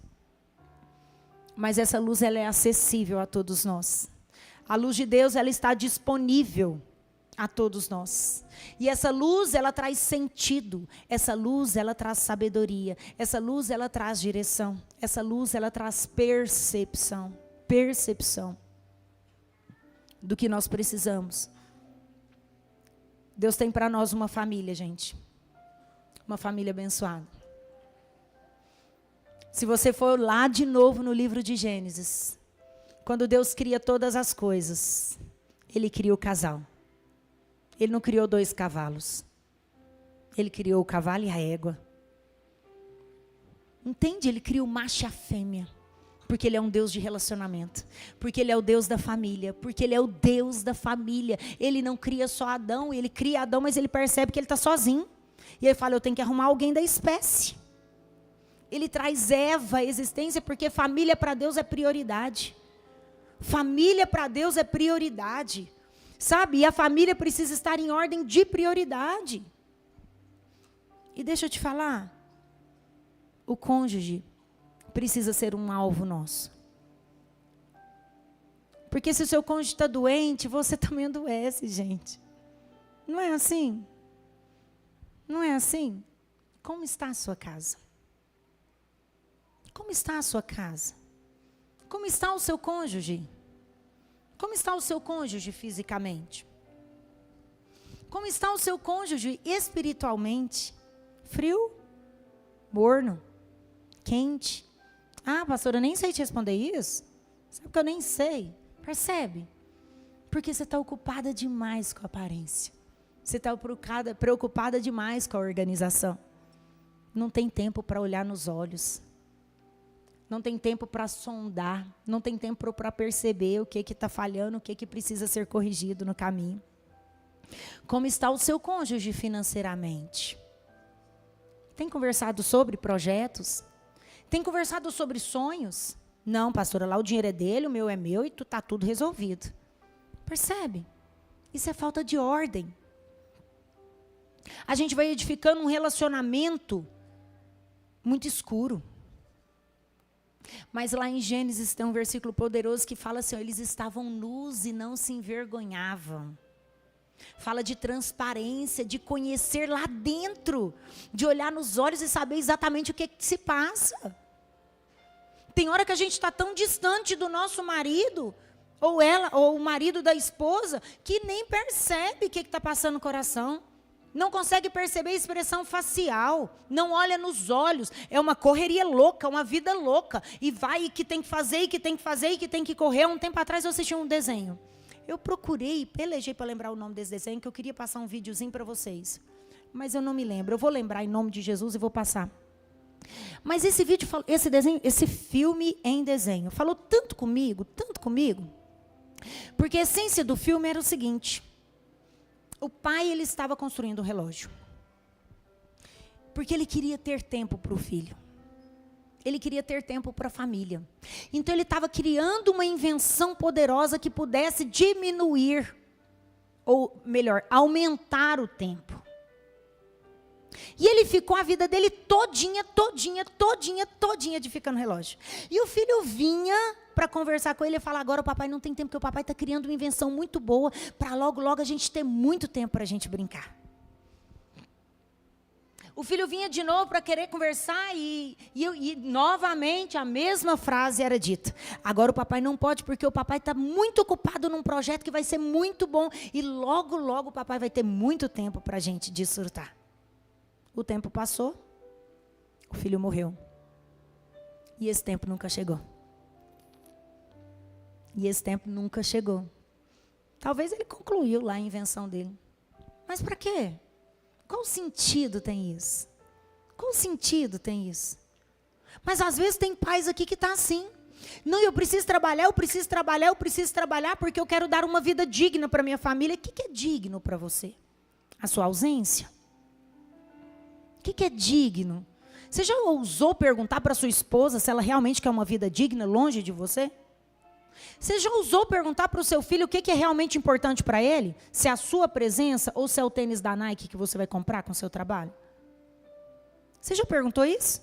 Mas essa luz, ela é acessível a todos nós. A luz de Deus, ela está disponível a todos nós. E essa luz, ela traz sentido. Essa luz, ela traz sabedoria. Essa luz, ela traz direção. Essa luz, ela traz percepção. Percepção do que nós precisamos. Deus tem para nós uma família, gente. Uma família abençoada. Se você for lá de novo no livro de Gênesis, quando Deus cria todas as coisas, Ele cria o casal. Ele não criou 2 cavalos. Ele criou o cavalo e a égua. Entende? Ele criou o macho e a fêmea. Porque Ele é um Deus de relacionamento. Porque Ele é o Deus da família. Porque Ele é o Deus da família. Ele não cria só Adão. Ele cria Adão, mas Ele percebe que ele está sozinho. E Ele fala, eu tenho que arrumar alguém da espécie. Ele traz Eva à existência porque família para Deus é prioridade. Família para Deus é prioridade. Sabe? E a família precisa estar em ordem de prioridade. E deixa eu te falar. O cônjuge precisa ser um alvo nosso. Porque se o seu cônjuge está doente, você também adoece, gente. Não é assim? Não é assim? Como está a sua casa? Como está a sua casa? Como está o seu cônjuge? Como está o seu cônjuge fisicamente? Como está o seu cônjuge espiritualmente? Frio? Morno? Quente? Ah, pastora, eu nem sei te responder isso. Sabe que eu nem sei. Percebe? Porque você está ocupada demais com a aparência. Você está preocupada demais com a organização. Não tem tempo para olhar nos olhos. Não tem tempo para sondar. Não tem tempo para perceber o que está falhando, o que precisa ser corrigido no caminho. Como está o seu cônjuge financeiramente? Tem conversado sobre projetos? Tem conversado sobre sonhos? Não, pastora, lá o dinheiro é dele, o meu é meu e está tudo resolvido. Percebe? Isso é falta de ordem. A gente vai edificando um relacionamento muito escuro. Mas lá em Gênesis tem um versículo poderoso que fala assim, ó, eles estavam nus e não se envergonhavam. Fala de transparência, de conhecer lá dentro, de olhar nos olhos e saber exatamente o que se passa. Tem hora que a gente está tão distante do nosso marido, ou ela, ou o marido da esposa, que nem percebe o que está passando no coração. Não consegue perceber a expressão facial, não olha nos olhos, é uma correria louca, uma vida louca, e vai, e que tem que fazer, e que tem que fazer, e que tem que correr. Um tempo atrás eu assisti um desenho, eu procurei, pelejei para lembrar o nome desse desenho, que eu queria passar um videozinho para vocês, mas eu não me lembro, eu vou lembrar em nome de Jesus e vou passar. Mas esse vídeo, esse desenho, esse filme em desenho, falou tanto comigo, porque a essência do filme era o seguinte: o pai, ele estava construindo um relógio. Porque ele queria ter tempo para o filho. Ele queria ter tempo para a família. Então ele estava criando uma invenção poderosa que pudesse diminuir, ou melhor, aumentar o tempo. E ele ficou a vida dele todinha edificando o relógio. E o filho vinha para conversar com ele e falar, agora o papai não tem tempo, porque o papai está criando uma invenção muito boa, para logo a gente ter muito tempo para a gente brincar. O filho vinha de novo para querer conversar e novamente a mesma frase era dita. Agora o papai não pode, porque o papai está muito ocupado num projeto que vai ser muito bom, e logo o papai vai ter muito tempo para a gente desfrutar. O tempo passou, o filho morreu. E esse tempo nunca chegou. Talvez ele concluiu lá a invenção dele. Mas para quê? Qual sentido tem isso? Mas às vezes tem pais aqui que está assim. Não, eu preciso trabalhar, porque eu quero dar uma vida digna para minha família. O que é digno para você? A sua ausência? O que é digno? Você já ousou perguntar para sua esposa se ela realmente quer uma vida digna longe de você? Você já ousou perguntar para o seu filho o que é realmente importante para ele? Se é a sua presença ou se é o tênis da Nike que você vai comprar com o seu trabalho? Você já perguntou isso?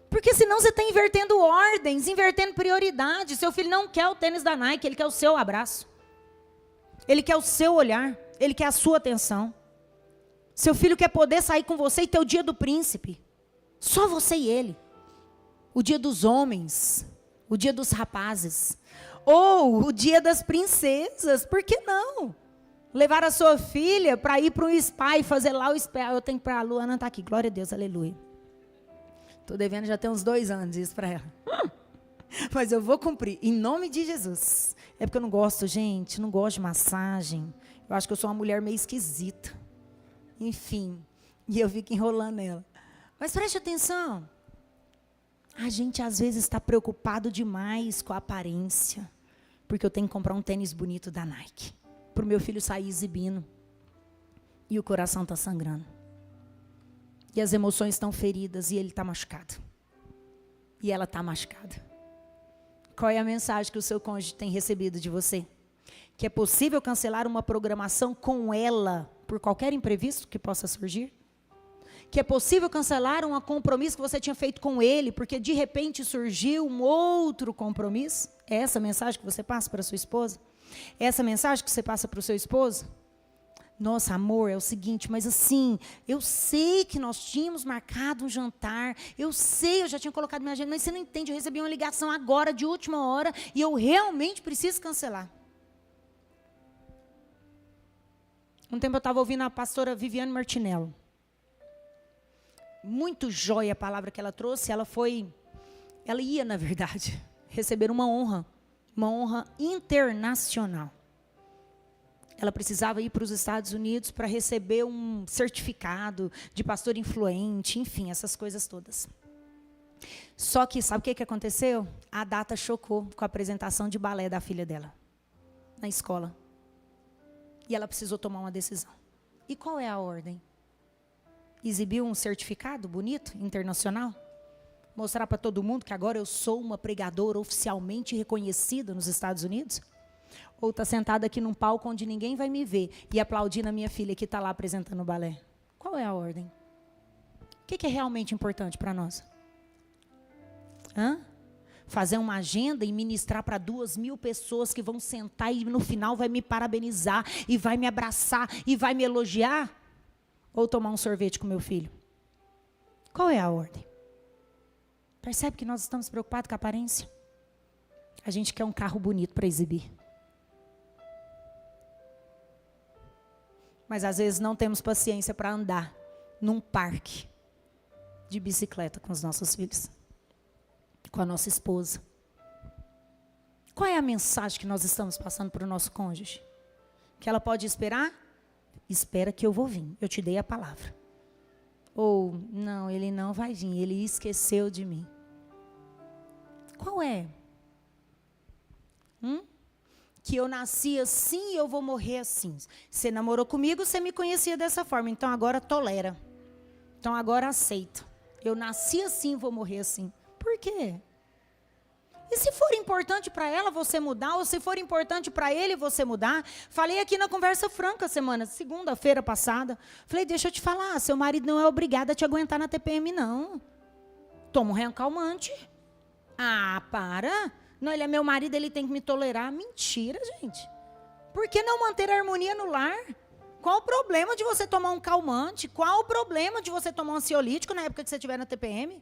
Porque senão você está invertendo ordens, invertendo prioridades. Seu filho não quer o tênis da Nike, ele quer o seu abraço. Ele quer o seu olhar, ele quer a sua atenção. Seu filho quer poder sair com você e ter o dia do príncipe. Só você e ele. O dia dos homens, o dia dos rapazes, ou o dia das princesas, por que não? Levar a sua filha para ir para um spa e fazer lá o spa. Eu tenho que ir para a Luana, está aqui, glória a Deus, aleluia. Estou devendo já tem uns 2 anos isso para ela. Mas eu vou cumprir, em nome de Jesus. É porque eu não gosto, gente, não gosto de massagem. Eu acho que eu sou uma mulher meio esquisita. Enfim, e eu fico enrolando ela. Mas preste atenção. A gente às vezes está preocupado demais com a aparência. Porque eu tenho que comprar um tênis bonito da Nike. Para o meu filho sair exibindo. E o coração está sangrando. E as emoções estão feridas e ele está machucado. E ela está machucada. Qual é a mensagem que o seu cônjuge tem recebido de você? Que é possível cancelar uma programação com ela por qualquer imprevisto que possa surgir? Que é possível cancelar um compromisso que você tinha feito com ele, porque de repente surgiu um outro compromisso? É essa a mensagem que você passa para sua esposa? É essa a mensagem que você passa para o seu esposo? Nossa, amor, é o seguinte, mas assim, eu sei que nós tínhamos marcado um jantar, eu sei, eu já tinha colocado minha agenda, mas você não entende, eu recebi uma ligação agora, de última hora, e eu realmente preciso cancelar. Um tempo eu estava ouvindo a pastora Viviane Martinello. Muito jóia a palavra que ela trouxe, ela ia, na verdade, receber uma honra internacional. Ela precisava ir para os Estados Unidos para receber um certificado de pastor influente, enfim, essas coisas todas. Só que, sabe o que aconteceu? A data chocou com a apresentação de balé da filha dela, na escola. E ela precisou tomar uma decisão. E qual é a ordem? Exibir um certificado bonito, internacional? Mostrar para todo mundo que agora eu sou uma pregadora oficialmente reconhecida nos Estados Unidos? Ou está sentada aqui num palco onde ninguém vai me ver e aplaudindo a minha filha que está lá apresentando o balé? Qual é a ordem? O que é realmente importante para nós? Fazer uma agenda e ministrar para 2.000 pessoas que vão sentar e no final vai me parabenizar e vai me abraçar e vai me elogiar? Ou tomar um sorvete com meu filho? Qual é a ordem? Percebe que nós estamos preocupados com a aparência? A gente quer um carro bonito para exibir. Mas às vezes não temos paciência para andar num parque de bicicleta com os nossos filhos, com a nossa esposa. Qual é a mensagem que nós estamos passando para o nosso cônjuge? Que ela pode esperar? Espera que eu vou vir, eu te dei a palavra. Ou, não, ele não vai vir, ele esqueceu de mim. Qual é? Que eu nasci assim e eu vou morrer assim. Você namorou comigo, você me conhecia dessa forma, então agora tolera. Então agora aceita. Eu nasci assim e vou morrer assim. Por quê? E se for importante para ela você mudar, ou se for importante para ele você mudar? Falei aqui na Conversa Franca segunda-feira passada. Falei, deixa eu te falar, seu marido não é obrigado a te aguentar na TPM, não. Toma um recalmante. Ah, para. Não, ele é meu marido, ele tem que me tolerar. Mentira, gente. Por que não manter a harmonia no lar? Qual o problema de você tomar um calmante? Qual o problema de você tomar um ansiolítico na época que você estiver na TPM?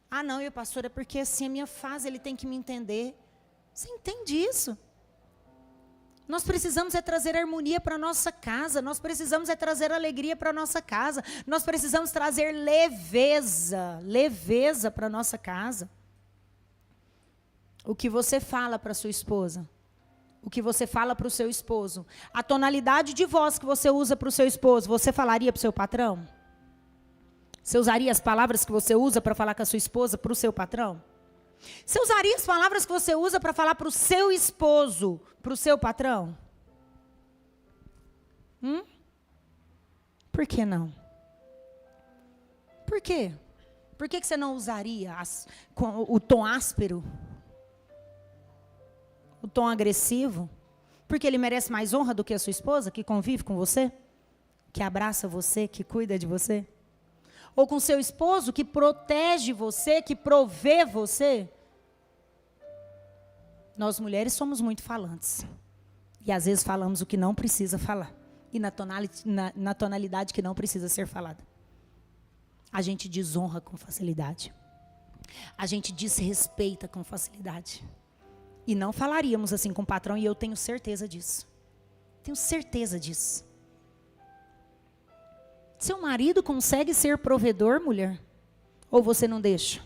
Ah, não, eu, pastor, é porque assim a minha fase, ele tem que me entender. Você entende isso? Nós precisamos é trazer harmonia para a nossa casa. Nós precisamos é trazer alegria para a nossa casa. Nós precisamos trazer leveza para a nossa casa. O que você fala para sua esposa? O que você fala para o seu esposo? A tonalidade de voz que você usa para o seu esposo, você falaria para o seu patrão? Você usaria as palavras que você usa para falar com a sua esposa para o seu patrão? Você usaria as palavras que você usa para falar para o seu esposo, para o seu patrão? Por que não? Por quê? Por que você não usaria o tom áspero? O tom agressivo? Porque ele merece mais honra do que a sua esposa, que convive com você? Que abraça você, que cuida de você? Ou com seu esposo, que protege você, que provê você? Nós mulheres somos muito falantes. E às vezes falamos o que não precisa falar. E na tonalidade que não precisa ser falada. A gente desonra com facilidade. A gente desrespeita com facilidade. E não falaríamos assim com o patrão, e eu tenho certeza disso. Tenho certeza disso. Seu marido consegue ser provedor, mulher? Ou você não deixa?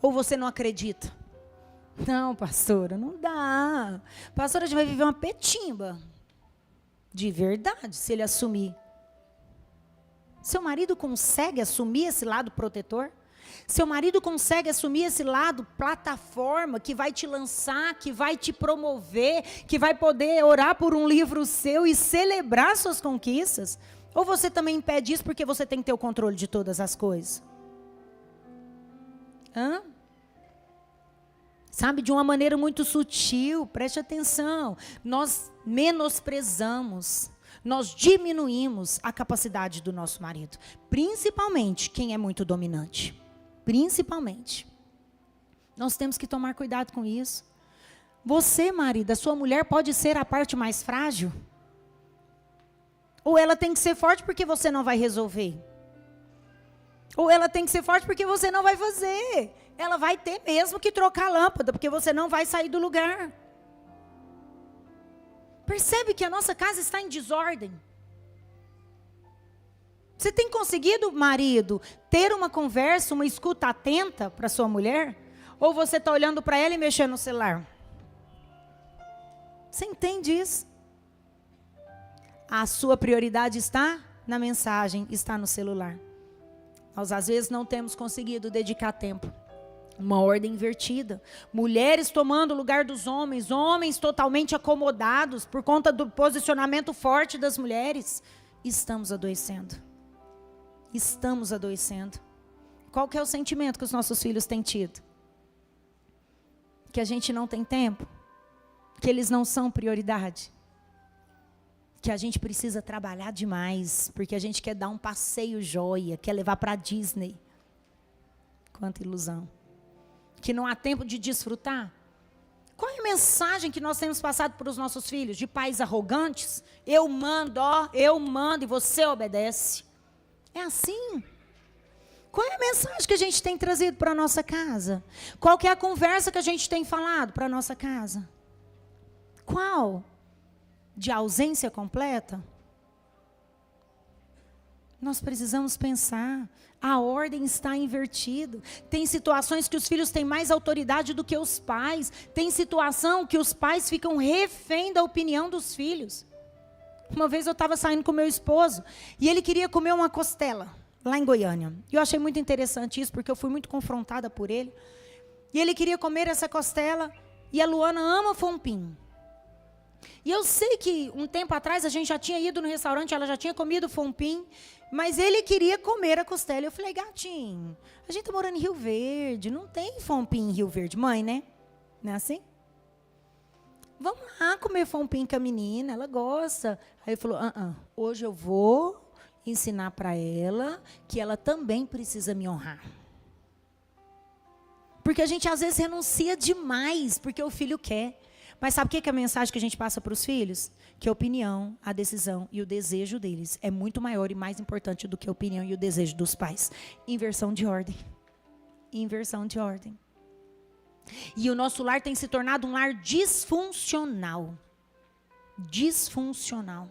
Ou você não acredita? Não, pastora, não dá. Pastora, a gente vai viver uma petimba. De verdade, se ele assumir. Seu marido consegue assumir esse lado protetor? Seu marido consegue assumir esse lado plataforma que vai te lançar, que vai te promover, que vai poder orar por um livro seu e celebrar suas conquistas? Ou você também impede isso porque você tem que ter o controle de todas as coisas? Sabe, de uma maneira muito sutil, preste atenção. Nós menosprezamos, nós diminuímos a capacidade do nosso marido. Principalmente quem é muito dominante. Principalmente. Nós temos que tomar cuidado com isso. Você, marido, a sua mulher pode ser a parte mais frágil? Ou ela tem que ser forte porque você não vai resolver? Ou ela tem que ser forte porque você não vai fazer? Ela vai ter mesmo que trocar a lâmpada, porque você não vai sair do lugar. Percebe que a nossa casa está em desordem? Você tem conseguido, marido, ter uma conversa, uma escuta atenta para sua mulher? Ou você está olhando para ela e mexendo no celular? Você entende isso? A sua prioridade está na mensagem, está no celular. Nós às vezes não temos conseguido dedicar tempo. Uma ordem invertida. Mulheres tomando o lugar dos homens, homens totalmente acomodados por conta do posicionamento forte das mulheres. Estamos adoecendo. Estamos adoecendo. Qual que é o sentimento que os nossos filhos têm tido? Que a gente não tem tempo? Que eles não são prioridade? Que a gente precisa trabalhar demais, porque a gente quer dar um passeio joia, quer levar para a Disney. Quanta ilusão. Que não há tempo de desfrutar. Qual é a mensagem que nós temos passado para os nossos filhos? De pais arrogantes? Eu mando e você obedece. É assim. Qual é a mensagem que a gente tem trazido para a nossa casa? Qual que é a conversa que a gente tem falado para a nossa casa? Qual? De ausência completa? Nós precisamos pensar. A ordem está invertida. Tem situações que os filhos têm mais autoridade do que os pais. Tem situação que os pais ficam refém da opinião dos filhos. Uma vez eu estava saindo com meu esposo e ele queria comer uma costela lá em Goiânia. E eu achei muito interessante isso, porque eu fui muito confrontada por ele. E ele queria comer essa costela e a Luana ama fompim. E eu sei que um tempo atrás a gente já tinha ido no restaurante, ela já tinha comido fompim, mas ele queria comer a costela. Eu falei, gatinho, a gente está morando em Rio Verde, não tem fompim em Rio Verde. Mãe, né? Não é assim? Vamos lá comer fompim com a menina, ela gosta. Aí ele falou, hoje eu vou ensinar para ela que ela também precisa me honrar. Porque a gente às vezes renuncia demais, porque o filho quer. Mas sabe o que é a mensagem que a gente passa para os filhos? Que a opinião, a decisão e o desejo deles é muito maior e mais importante do que a opinião e o desejo dos pais. Inversão de ordem. Inversão de ordem. E o nosso lar tem se tornado um lar disfuncional. Disfuncional.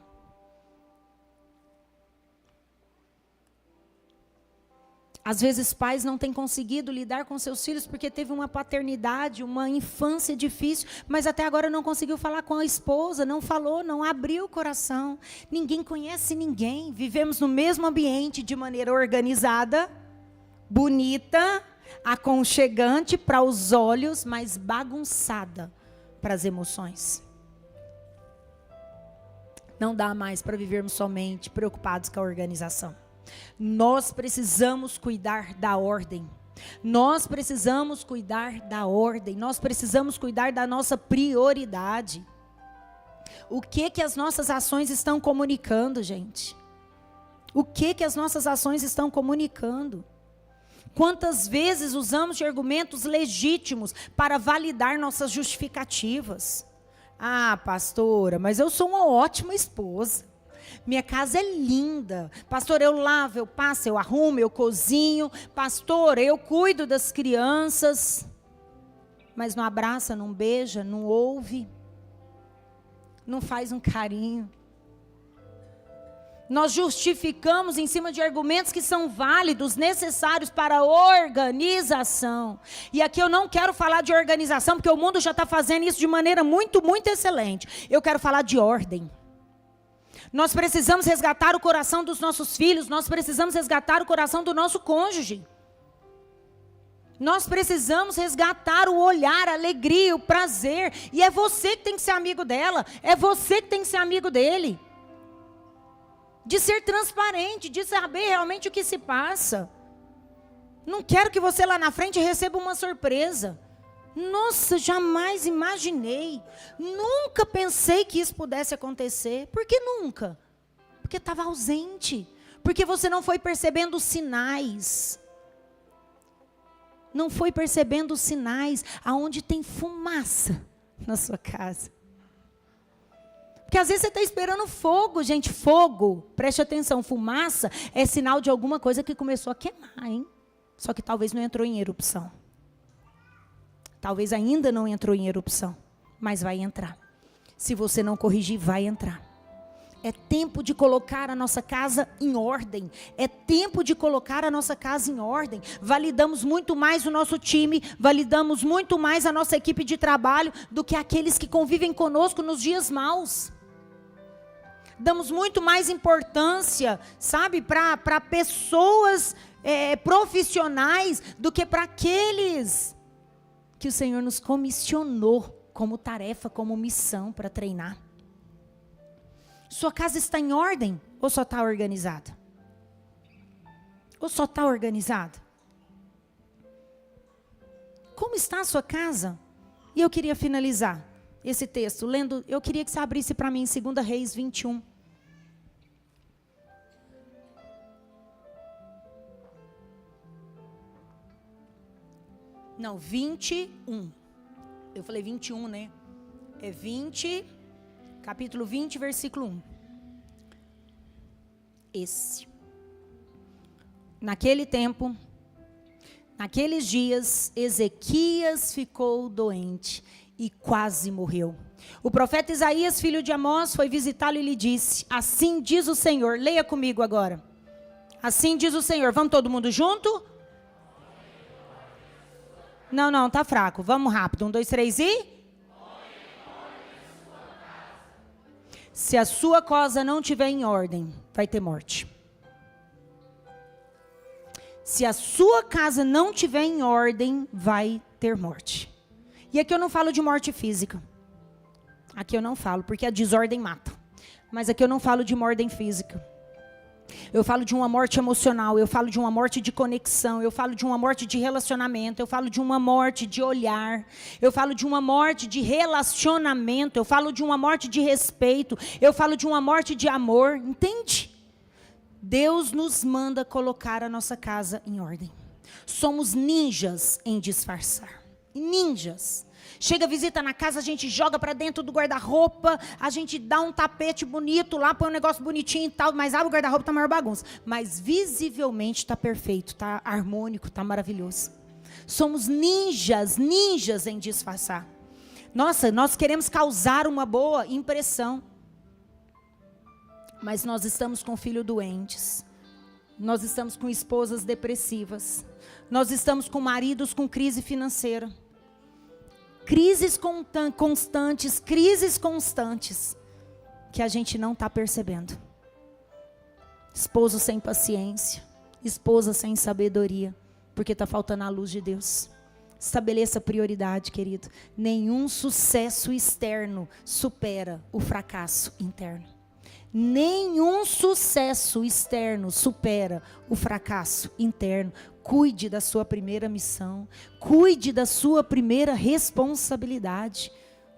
Às vezes pais não têm conseguido lidar com seus filhos porque teve uma paternidade, uma infância difícil, mas até agora não conseguiu falar com a esposa, não falou, não abriu o coração. Ninguém conhece ninguém. Vivemos no mesmo ambiente de maneira organizada, bonita, aconchegante para os olhos, mas bagunçada para as emoções. Não dá mais para vivermos somente preocupados com a organização. Nós precisamos cuidar da ordem. Nós precisamos cuidar da ordem. Nós precisamos cuidar da nossa prioridade. O que as nossas ações estão comunicando, gente? O que as nossas ações estão comunicando? Quantas vezes usamos de argumentos legítimos para validar nossas justificativas? Ah, pastora, mas eu sou uma ótima esposa. Minha casa é linda. Pastor, eu lavo, eu passo, eu arrumo, eu cozinho. Pastor, eu cuido das crianças. Mas não abraça, não beija, não ouve. Não faz um carinho. Nós justificamos em cima de argumentos que são válidos, necessários para a organização. E aqui eu não quero falar de organização, porque o mundo já está fazendo isso de maneira muito, muito excelente. Eu quero falar de ordem. Nós precisamos resgatar o coração dos nossos filhos, nós precisamos resgatar o coração do nosso cônjuge. Nós precisamos resgatar o olhar, a alegria, o prazer. E é você que tem que ser amigo dela, é você que tem que ser amigo dele. De ser transparente, de saber realmente o que se passa. Não quero que você lá na frente receba uma surpresa. Nossa, jamais imaginei. Nunca pensei que isso pudesse acontecer. Por que nunca? Porque estava ausente. Porque você não foi percebendo os sinais. Não foi percebendo os sinais aonde tem fumaça na sua casa. Porque às vezes você está esperando fogo, gente. Fogo, preste atenção, fumaça é sinal de alguma coisa que começou a queimar, hein? Só que talvez não entrou em erupção. Talvez ainda não entrou em erupção, mas vai entrar. Se você não corrigir, vai entrar. É tempo de colocar a nossa casa em ordem. É tempo de colocar a nossa casa em ordem. Validamos muito mais o nosso time, validamos muito mais a nossa equipe de trabalho do que aqueles que convivem conosco nos dias maus. Damos muito mais importância, sabe, para pessoas profissionais do que para aqueles que o Senhor nos comissionou como tarefa, como missão para treinar. Sua casa está em ordem ou só está organizada? Ou só está organizada? Como está a sua casa? E eu queria finalizar esse texto lendo, eu queria que você abrisse para mim em 2 Reis 21. Não, 21. Eu falei 21, né? É 20, capítulo 20, versículo 1. Esse. Naquele tempo, naqueles dias, Ezequias ficou doente e quase morreu. O profeta Isaías, filho de Amós, foi visitá-lo e lhe disse: assim diz o Senhor. Leia comigo agora. Assim diz o Senhor. Vamos todo mundo junto? Não, tá fraco. Vamos rápido. 1, 2, 3 e... Se a sua casa não estiver em ordem, vai ter morte. Se a sua casa não estiver em ordem, vai ter morte. E aqui eu não falo de morte física. Aqui eu não falo, porque a desordem mata. Mas aqui eu não falo de uma ordem física. Eu falo de uma morte emocional, eu falo de uma morte de conexão, eu falo de uma morte de relacionamento, eu falo de uma morte de olhar, eu falo de uma morte de relacionamento, eu falo de uma morte de respeito, eu falo de uma morte de amor, entende? Deus nos manda colocar a nossa casa em ordem. Somos ninjas em disfarçar. Ninjas. Chega, visita na casa, a gente joga para dentro do guarda-roupa, a gente dá um tapete bonito lá, põe um negócio bonitinho e tal, mas abre o guarda-roupa, está maior bagunça. Mas visivelmente está perfeito, está harmônico, está maravilhoso. Somos ninjas em disfarçar. Nossa, nós queremos causar uma boa impressão. Mas nós estamos com filhos doentes. Nós estamos com esposas depressivas. Nós estamos com maridos com crise financeira. Crises constantes, que a gente não está percebendo. Esposo sem paciência, esposa sem sabedoria, porque está faltando a luz de Deus. Estabeleça prioridade, querido. Nenhum sucesso externo supera o fracasso interno. Nenhum sucesso externo supera o fracasso interno. Cuide da sua primeira missão. Cuide da sua primeira responsabilidade.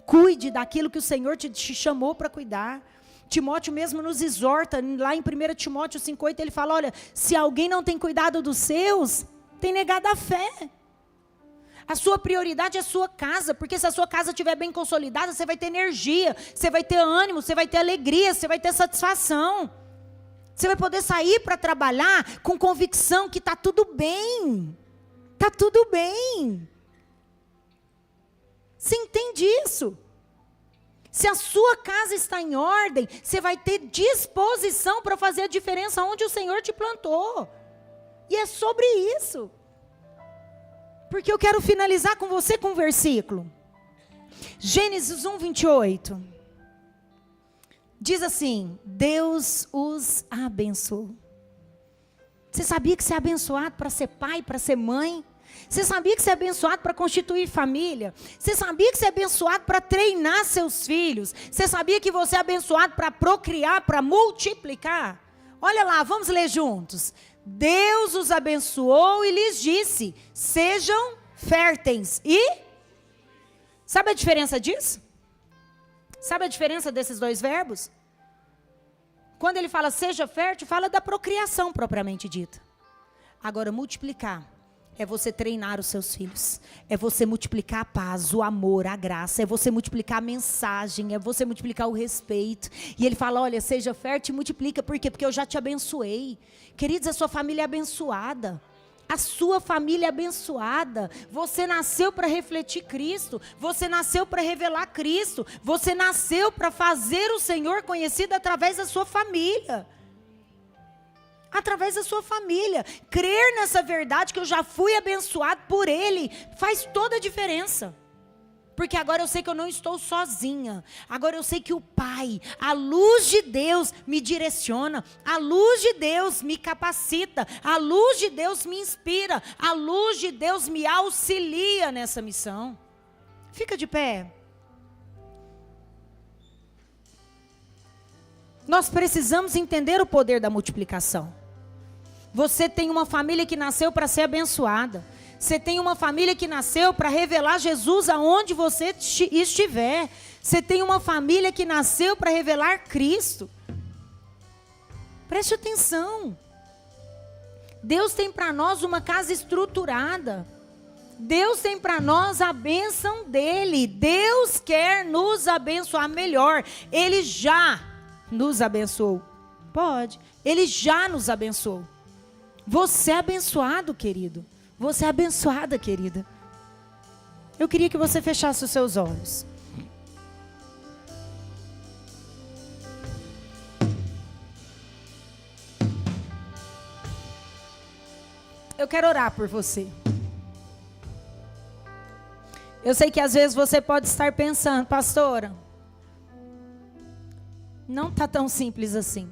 Cuide daquilo que o Senhor te chamou para cuidar. Timóteo mesmo nos exorta, lá em 1 Timóteo 5,8, ele fala, olha, se alguém não tem cuidado dos seus, tem negado a fé. A sua prioridade é a sua casa, porque se a sua casa estiver bem consolidada, você vai ter energia, você vai ter ânimo, você vai ter alegria, você vai ter satisfação. Você vai poder sair para trabalhar com convicção que está tudo bem. Está tudo bem. Você entende isso? Se a sua casa está em ordem, você vai ter disposição para fazer a diferença onde o Senhor te plantou. E é sobre isso. Porque eu quero finalizar com você com um versículo. Gênesis 1, 28. Diz assim: Deus os abençoou. Você sabia que você é abençoado para ser pai, para ser mãe? Você sabia que você é abençoado para constituir família? Você sabia que você é abençoado para treinar seus filhos? Você sabia que você é abençoado para procriar, para multiplicar? Olha lá, vamos ler juntos. Deus os abençoou e lhes disse: sejam férteis. E? Sabe a diferença disso? Sabe a diferença desses dois verbos? Quando ele fala seja fértil, fala da procriação propriamente dita. Agora, multiplicar é você treinar os seus filhos. É você multiplicar a paz, o amor, a graça. É você multiplicar a mensagem. É você multiplicar o respeito. E ele fala, olha, seja fértil e multiplica. Por quê? Porque eu já te abençoei. Queridos, a sua família é abençoada. A sua família é abençoada. Você nasceu para refletir Cristo. Você nasceu para revelar Cristo. Você nasceu para fazer o Senhor conhecido através da sua família. Através da sua família. Crer nessa verdade que eu já fui abençoado por Ele faz toda a diferença. Porque agora eu sei que eu não estou sozinha. Agora eu sei que o Pai, a luz de Deus me direciona. A luz de Deus me capacita. A luz de Deus me inspira. A luz de Deus me auxilia nessa missão. Fica de pé. Nós precisamos entender o poder da multiplicação. Você tem uma família que nasceu para ser abençoada. Você tem uma família que nasceu para revelar Jesus aonde você estiver. Você tem uma família que nasceu para revelar Cristo. Preste atenção. Deus tem para nós uma casa estruturada. Deus tem para nós a bênção dEle. Deus quer nos abençoar melhor. Ele já nos abençoou. Pode. Ele já nos abençoou. Você é abençoado, querido. Você é abençoada, querida. Eu queria que você fechasse os seus olhos. Eu quero orar por você. Eu sei que às vezes você pode estar pensando, pastora, não está tão simples assim.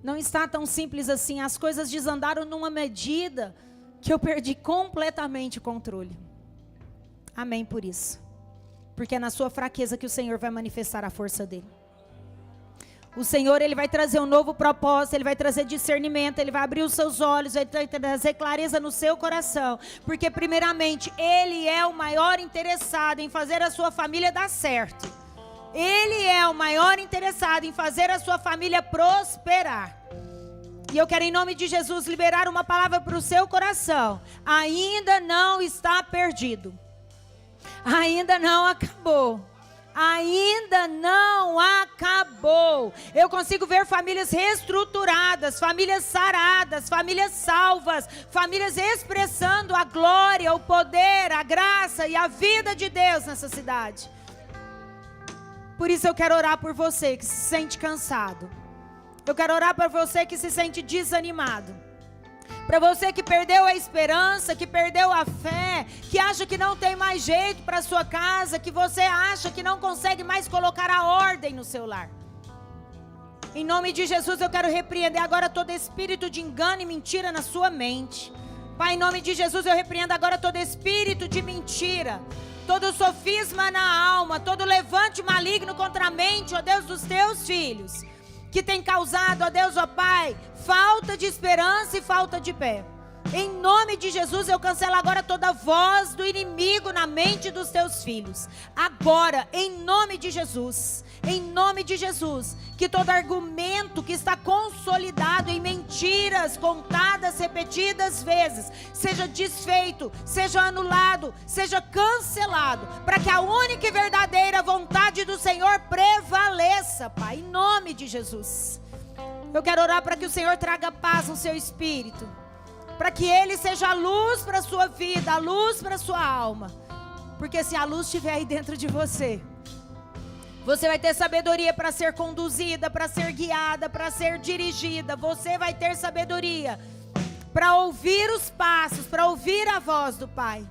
Não está tão simples assim. As coisas desandaram numa medida que eu perdi completamente o controle. Amém por isso. Porque é na sua fraqueza que o Senhor vai manifestar a força dele. O Senhor, Ele vai trazer um novo propósito, Ele vai trazer discernimento, Ele vai abrir os seus olhos, vai trazer clareza no seu coração. Porque primeiramente, Ele é o maior interessado em fazer a sua família dar certo. Ele é o maior interessado em fazer a sua família prosperar. E eu quero em nome de Jesus liberar uma palavra para o seu coração. Ainda não está perdido. Ainda não acabou. Ainda não acabou. Eu consigo ver famílias reestruturadas, famílias saradas, famílias salvas, famílias expressando a glória, o poder, a graça e a vida de Deus nessa cidade. Por isso eu quero orar por você que se sente cansado. Eu quero orar por você que se sente desanimado. Para você que perdeu a esperança, que perdeu a fé, que acha que não tem mais jeito para a sua casa, que você acha que não consegue mais colocar a ordem no seu lar. Em nome de Jesus eu quero repreender agora todo espírito de engano e mentira na sua mente. Pai, em nome de Jesus eu repreendo agora todo espírito de mentira. Todo sofisma na alma, todo levante maligno contra a mente, ó Deus, dos teus filhos, que tem causado, ó Deus, ó Pai, falta de esperança e falta de fé. Em nome de Jesus, eu cancelo agora toda voz do inimigo na mente dos teus filhos. Agora, em nome de Jesus, que todo argumento que está consolidado em mentiras contadas repetidas vezes, seja desfeito, seja anulado, seja cancelado, para que a única e verdadeira vontade do Senhor prevaleça, Pai, em nome de Jesus. Eu quero orar para que o Senhor traga paz no seu espírito, para que Ele seja a luz para a sua vida, a luz para a sua alma, porque se a luz estiver aí dentro de você, você vai ter sabedoria para ser conduzida, para ser guiada, para ser dirigida. Você vai ter sabedoria para ouvir os passos, para ouvir a voz do Pai.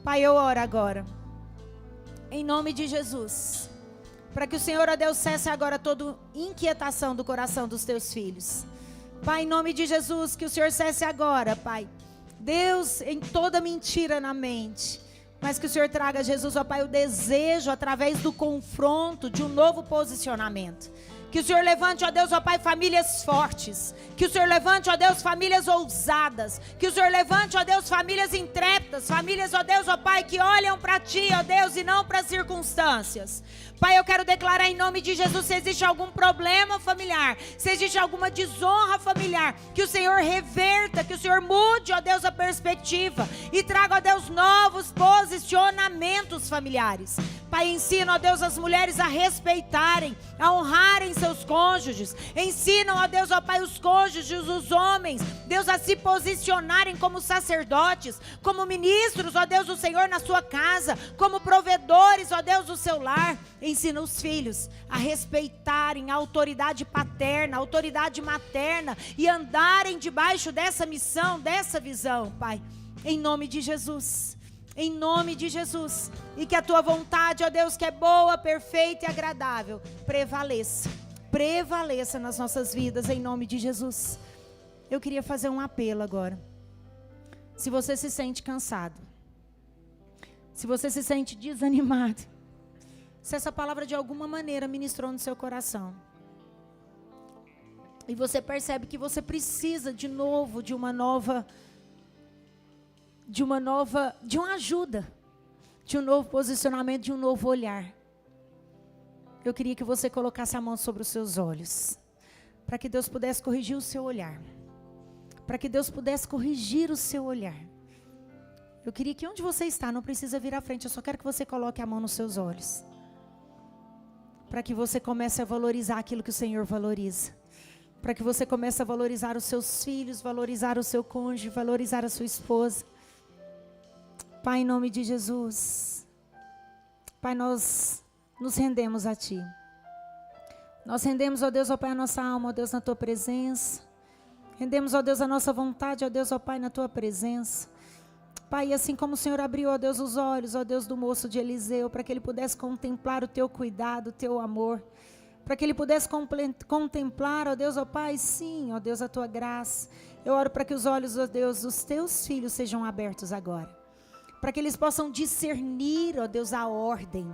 Pai, eu oro agora, em nome de Jesus, para que o Senhor, ó Deus, cesse agora toda inquietação do coração dos teus filhos. Pai, em nome de Jesus, que o Senhor cesse agora, Pai. Deus, em toda mentira na mente, mas que o Senhor traga, Jesus, ó Pai, o desejo através do confronto de um novo posicionamento. Que o Senhor levante, ó Deus, ó Pai, famílias fortes. Que o Senhor levante, ó Deus, famílias ousadas. Que o Senhor levante, ó Deus, famílias intrépidas. Famílias, ó Deus, ó Pai, que olham para Ti, ó Deus, e não para as circunstâncias. Pai, eu quero declarar em nome de Jesus, se existe algum problema familiar, se existe alguma desonra familiar, que o Senhor reverta, que o Senhor mude, ó Deus, a perspectiva e traga, ó Deus, novos posicionamentos familiares. Pai, ensina, ó Deus, as mulheres a respeitarem, a honrarem seus cônjuges. Ensinam, ó Deus, ó Pai, os cônjuges, os homens, Deus, a se posicionarem como sacerdotes, como ministros, ó Deus, do Senhor na sua casa, como provedores, ó Deus, do seu lar. Ensina os filhos a respeitarem a autoridade paterna, a autoridade materna e andarem debaixo dessa missão, dessa visão, Pai, em nome de Jesus. Em nome de Jesus. E que a Tua vontade, ó Deus, que é boa, perfeita e agradável, prevaleça. Prevaleça nas nossas vidas, em nome de Jesus. Eu queria fazer um apelo agora. Se você se sente cansado, se você se sente desanimado, se essa palavra de alguma maneira ministrou no seu coração, e você percebe que você precisa de novo de uma ajuda, de um novo posicionamento, de um novo olhar, eu queria que você colocasse a mão sobre os seus olhos, para que Deus pudesse corrigir o seu olhar, para que Deus pudesse corrigir o seu olhar. Eu queria que onde você está, não precisa vir à frente, eu só quero que você coloque a mão nos seus olhos, para que você comece a valorizar aquilo que o Senhor valoriza, para que você comece a valorizar os seus filhos, valorizar o seu cônjuge, valorizar a sua esposa. Pai, em nome de Jesus, Pai, nós nos rendemos a Ti. Nós rendemos, ó Deus, ó Pai, a nossa alma, ó Deus, na Tua presença. Rendemos, ó Deus, a nossa vontade, ó Deus, ó Pai, na Tua presença. Pai, assim como o Senhor abriu, ó Deus, os olhos, ó Deus, do moço de Eliseu, para que ele pudesse contemplar o Teu cuidado, o Teu amor, para que ele pudesse contemplar, ó Deus, ó Pai, sim, ó Deus, a Tua graça. Eu oro para que os olhos, ó Deus, dos Teus filhos sejam abertos agora, para que eles possam discernir, ó Deus, a ordem,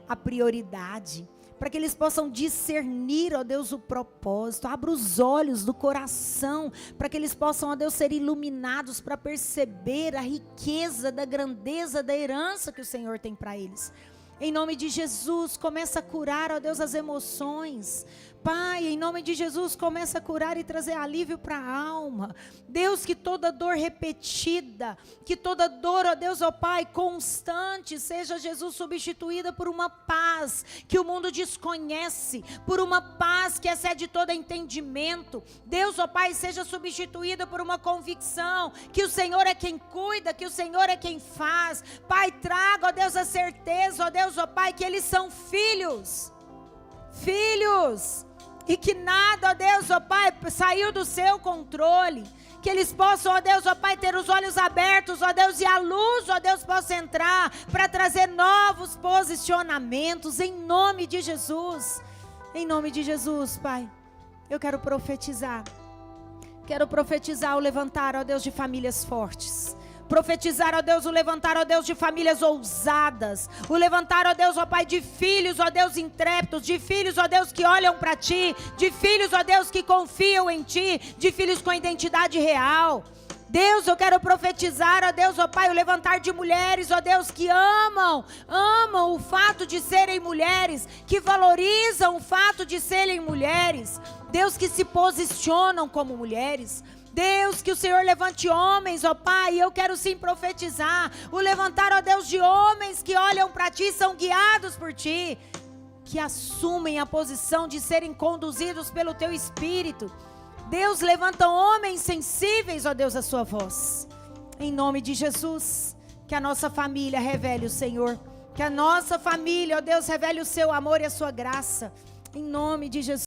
a prioridade, para que eles possam discernir, ó Deus, o propósito. Abra os olhos do coração, para que eles possam, ó Deus, ser iluminados para perceber a riqueza da grandeza da herança que o Senhor tem para eles. Em nome de Jesus, começa a curar, ó Deus, as emoções. Pai, em nome de Jesus, começa a curar e trazer alívio para a alma. Deus, que toda dor repetida, que toda dor, ó Deus, ó Pai, constante, seja, Jesus, substituída por uma paz que o mundo desconhece, por uma paz que excede todo entendimento. Deus, ó Pai, seja substituída por uma convicção que o Senhor é quem cuida, que o Senhor é quem faz. Pai, traga, ó Deus, a certeza, ó Deus, ó Pai, que eles são filhos. Filhos. E que nada, ó Deus, ó Pai, saiu do seu controle. Que eles possam, ó Deus, ó Pai, ter os olhos abertos, ó Deus, e a luz, ó Deus, possa entrar para trazer novos posicionamentos, em nome de Jesus. Em nome de Jesus, Pai, eu quero profetizar. Quero profetizar o levantar, ó Deus, de famílias fortes. Profetizar, ó Deus, o levantar, ó Deus, de famílias ousadas. O levantar, ó Deus, ó Pai, de filhos, ó Deus, intrépidos. De filhos, ó Deus, que olham para Ti. De filhos, ó Deus, que confiam em Ti. De filhos com identidade real. Deus, eu quero profetizar, ó Deus, ó Pai, o levantar de mulheres, ó Deus, que amam o fato de serem mulheres, que valorizam o fato de serem mulheres. Deus, que se posicionam como mulheres. Deus, que o Senhor levante homens, ó Pai, e eu quero sim profetizar, o levantar, ó Deus, de homens que olham para Ti, são guiados por Ti, que assumem a posição de serem conduzidos pelo Teu Espírito. Deus, levanta homens sensíveis, ó Deus, à Sua voz. Em nome de Jesus, que a nossa família revele o Senhor, que a nossa família, ó Deus, revele o Seu amor e a Sua graça. Em nome de Jesus.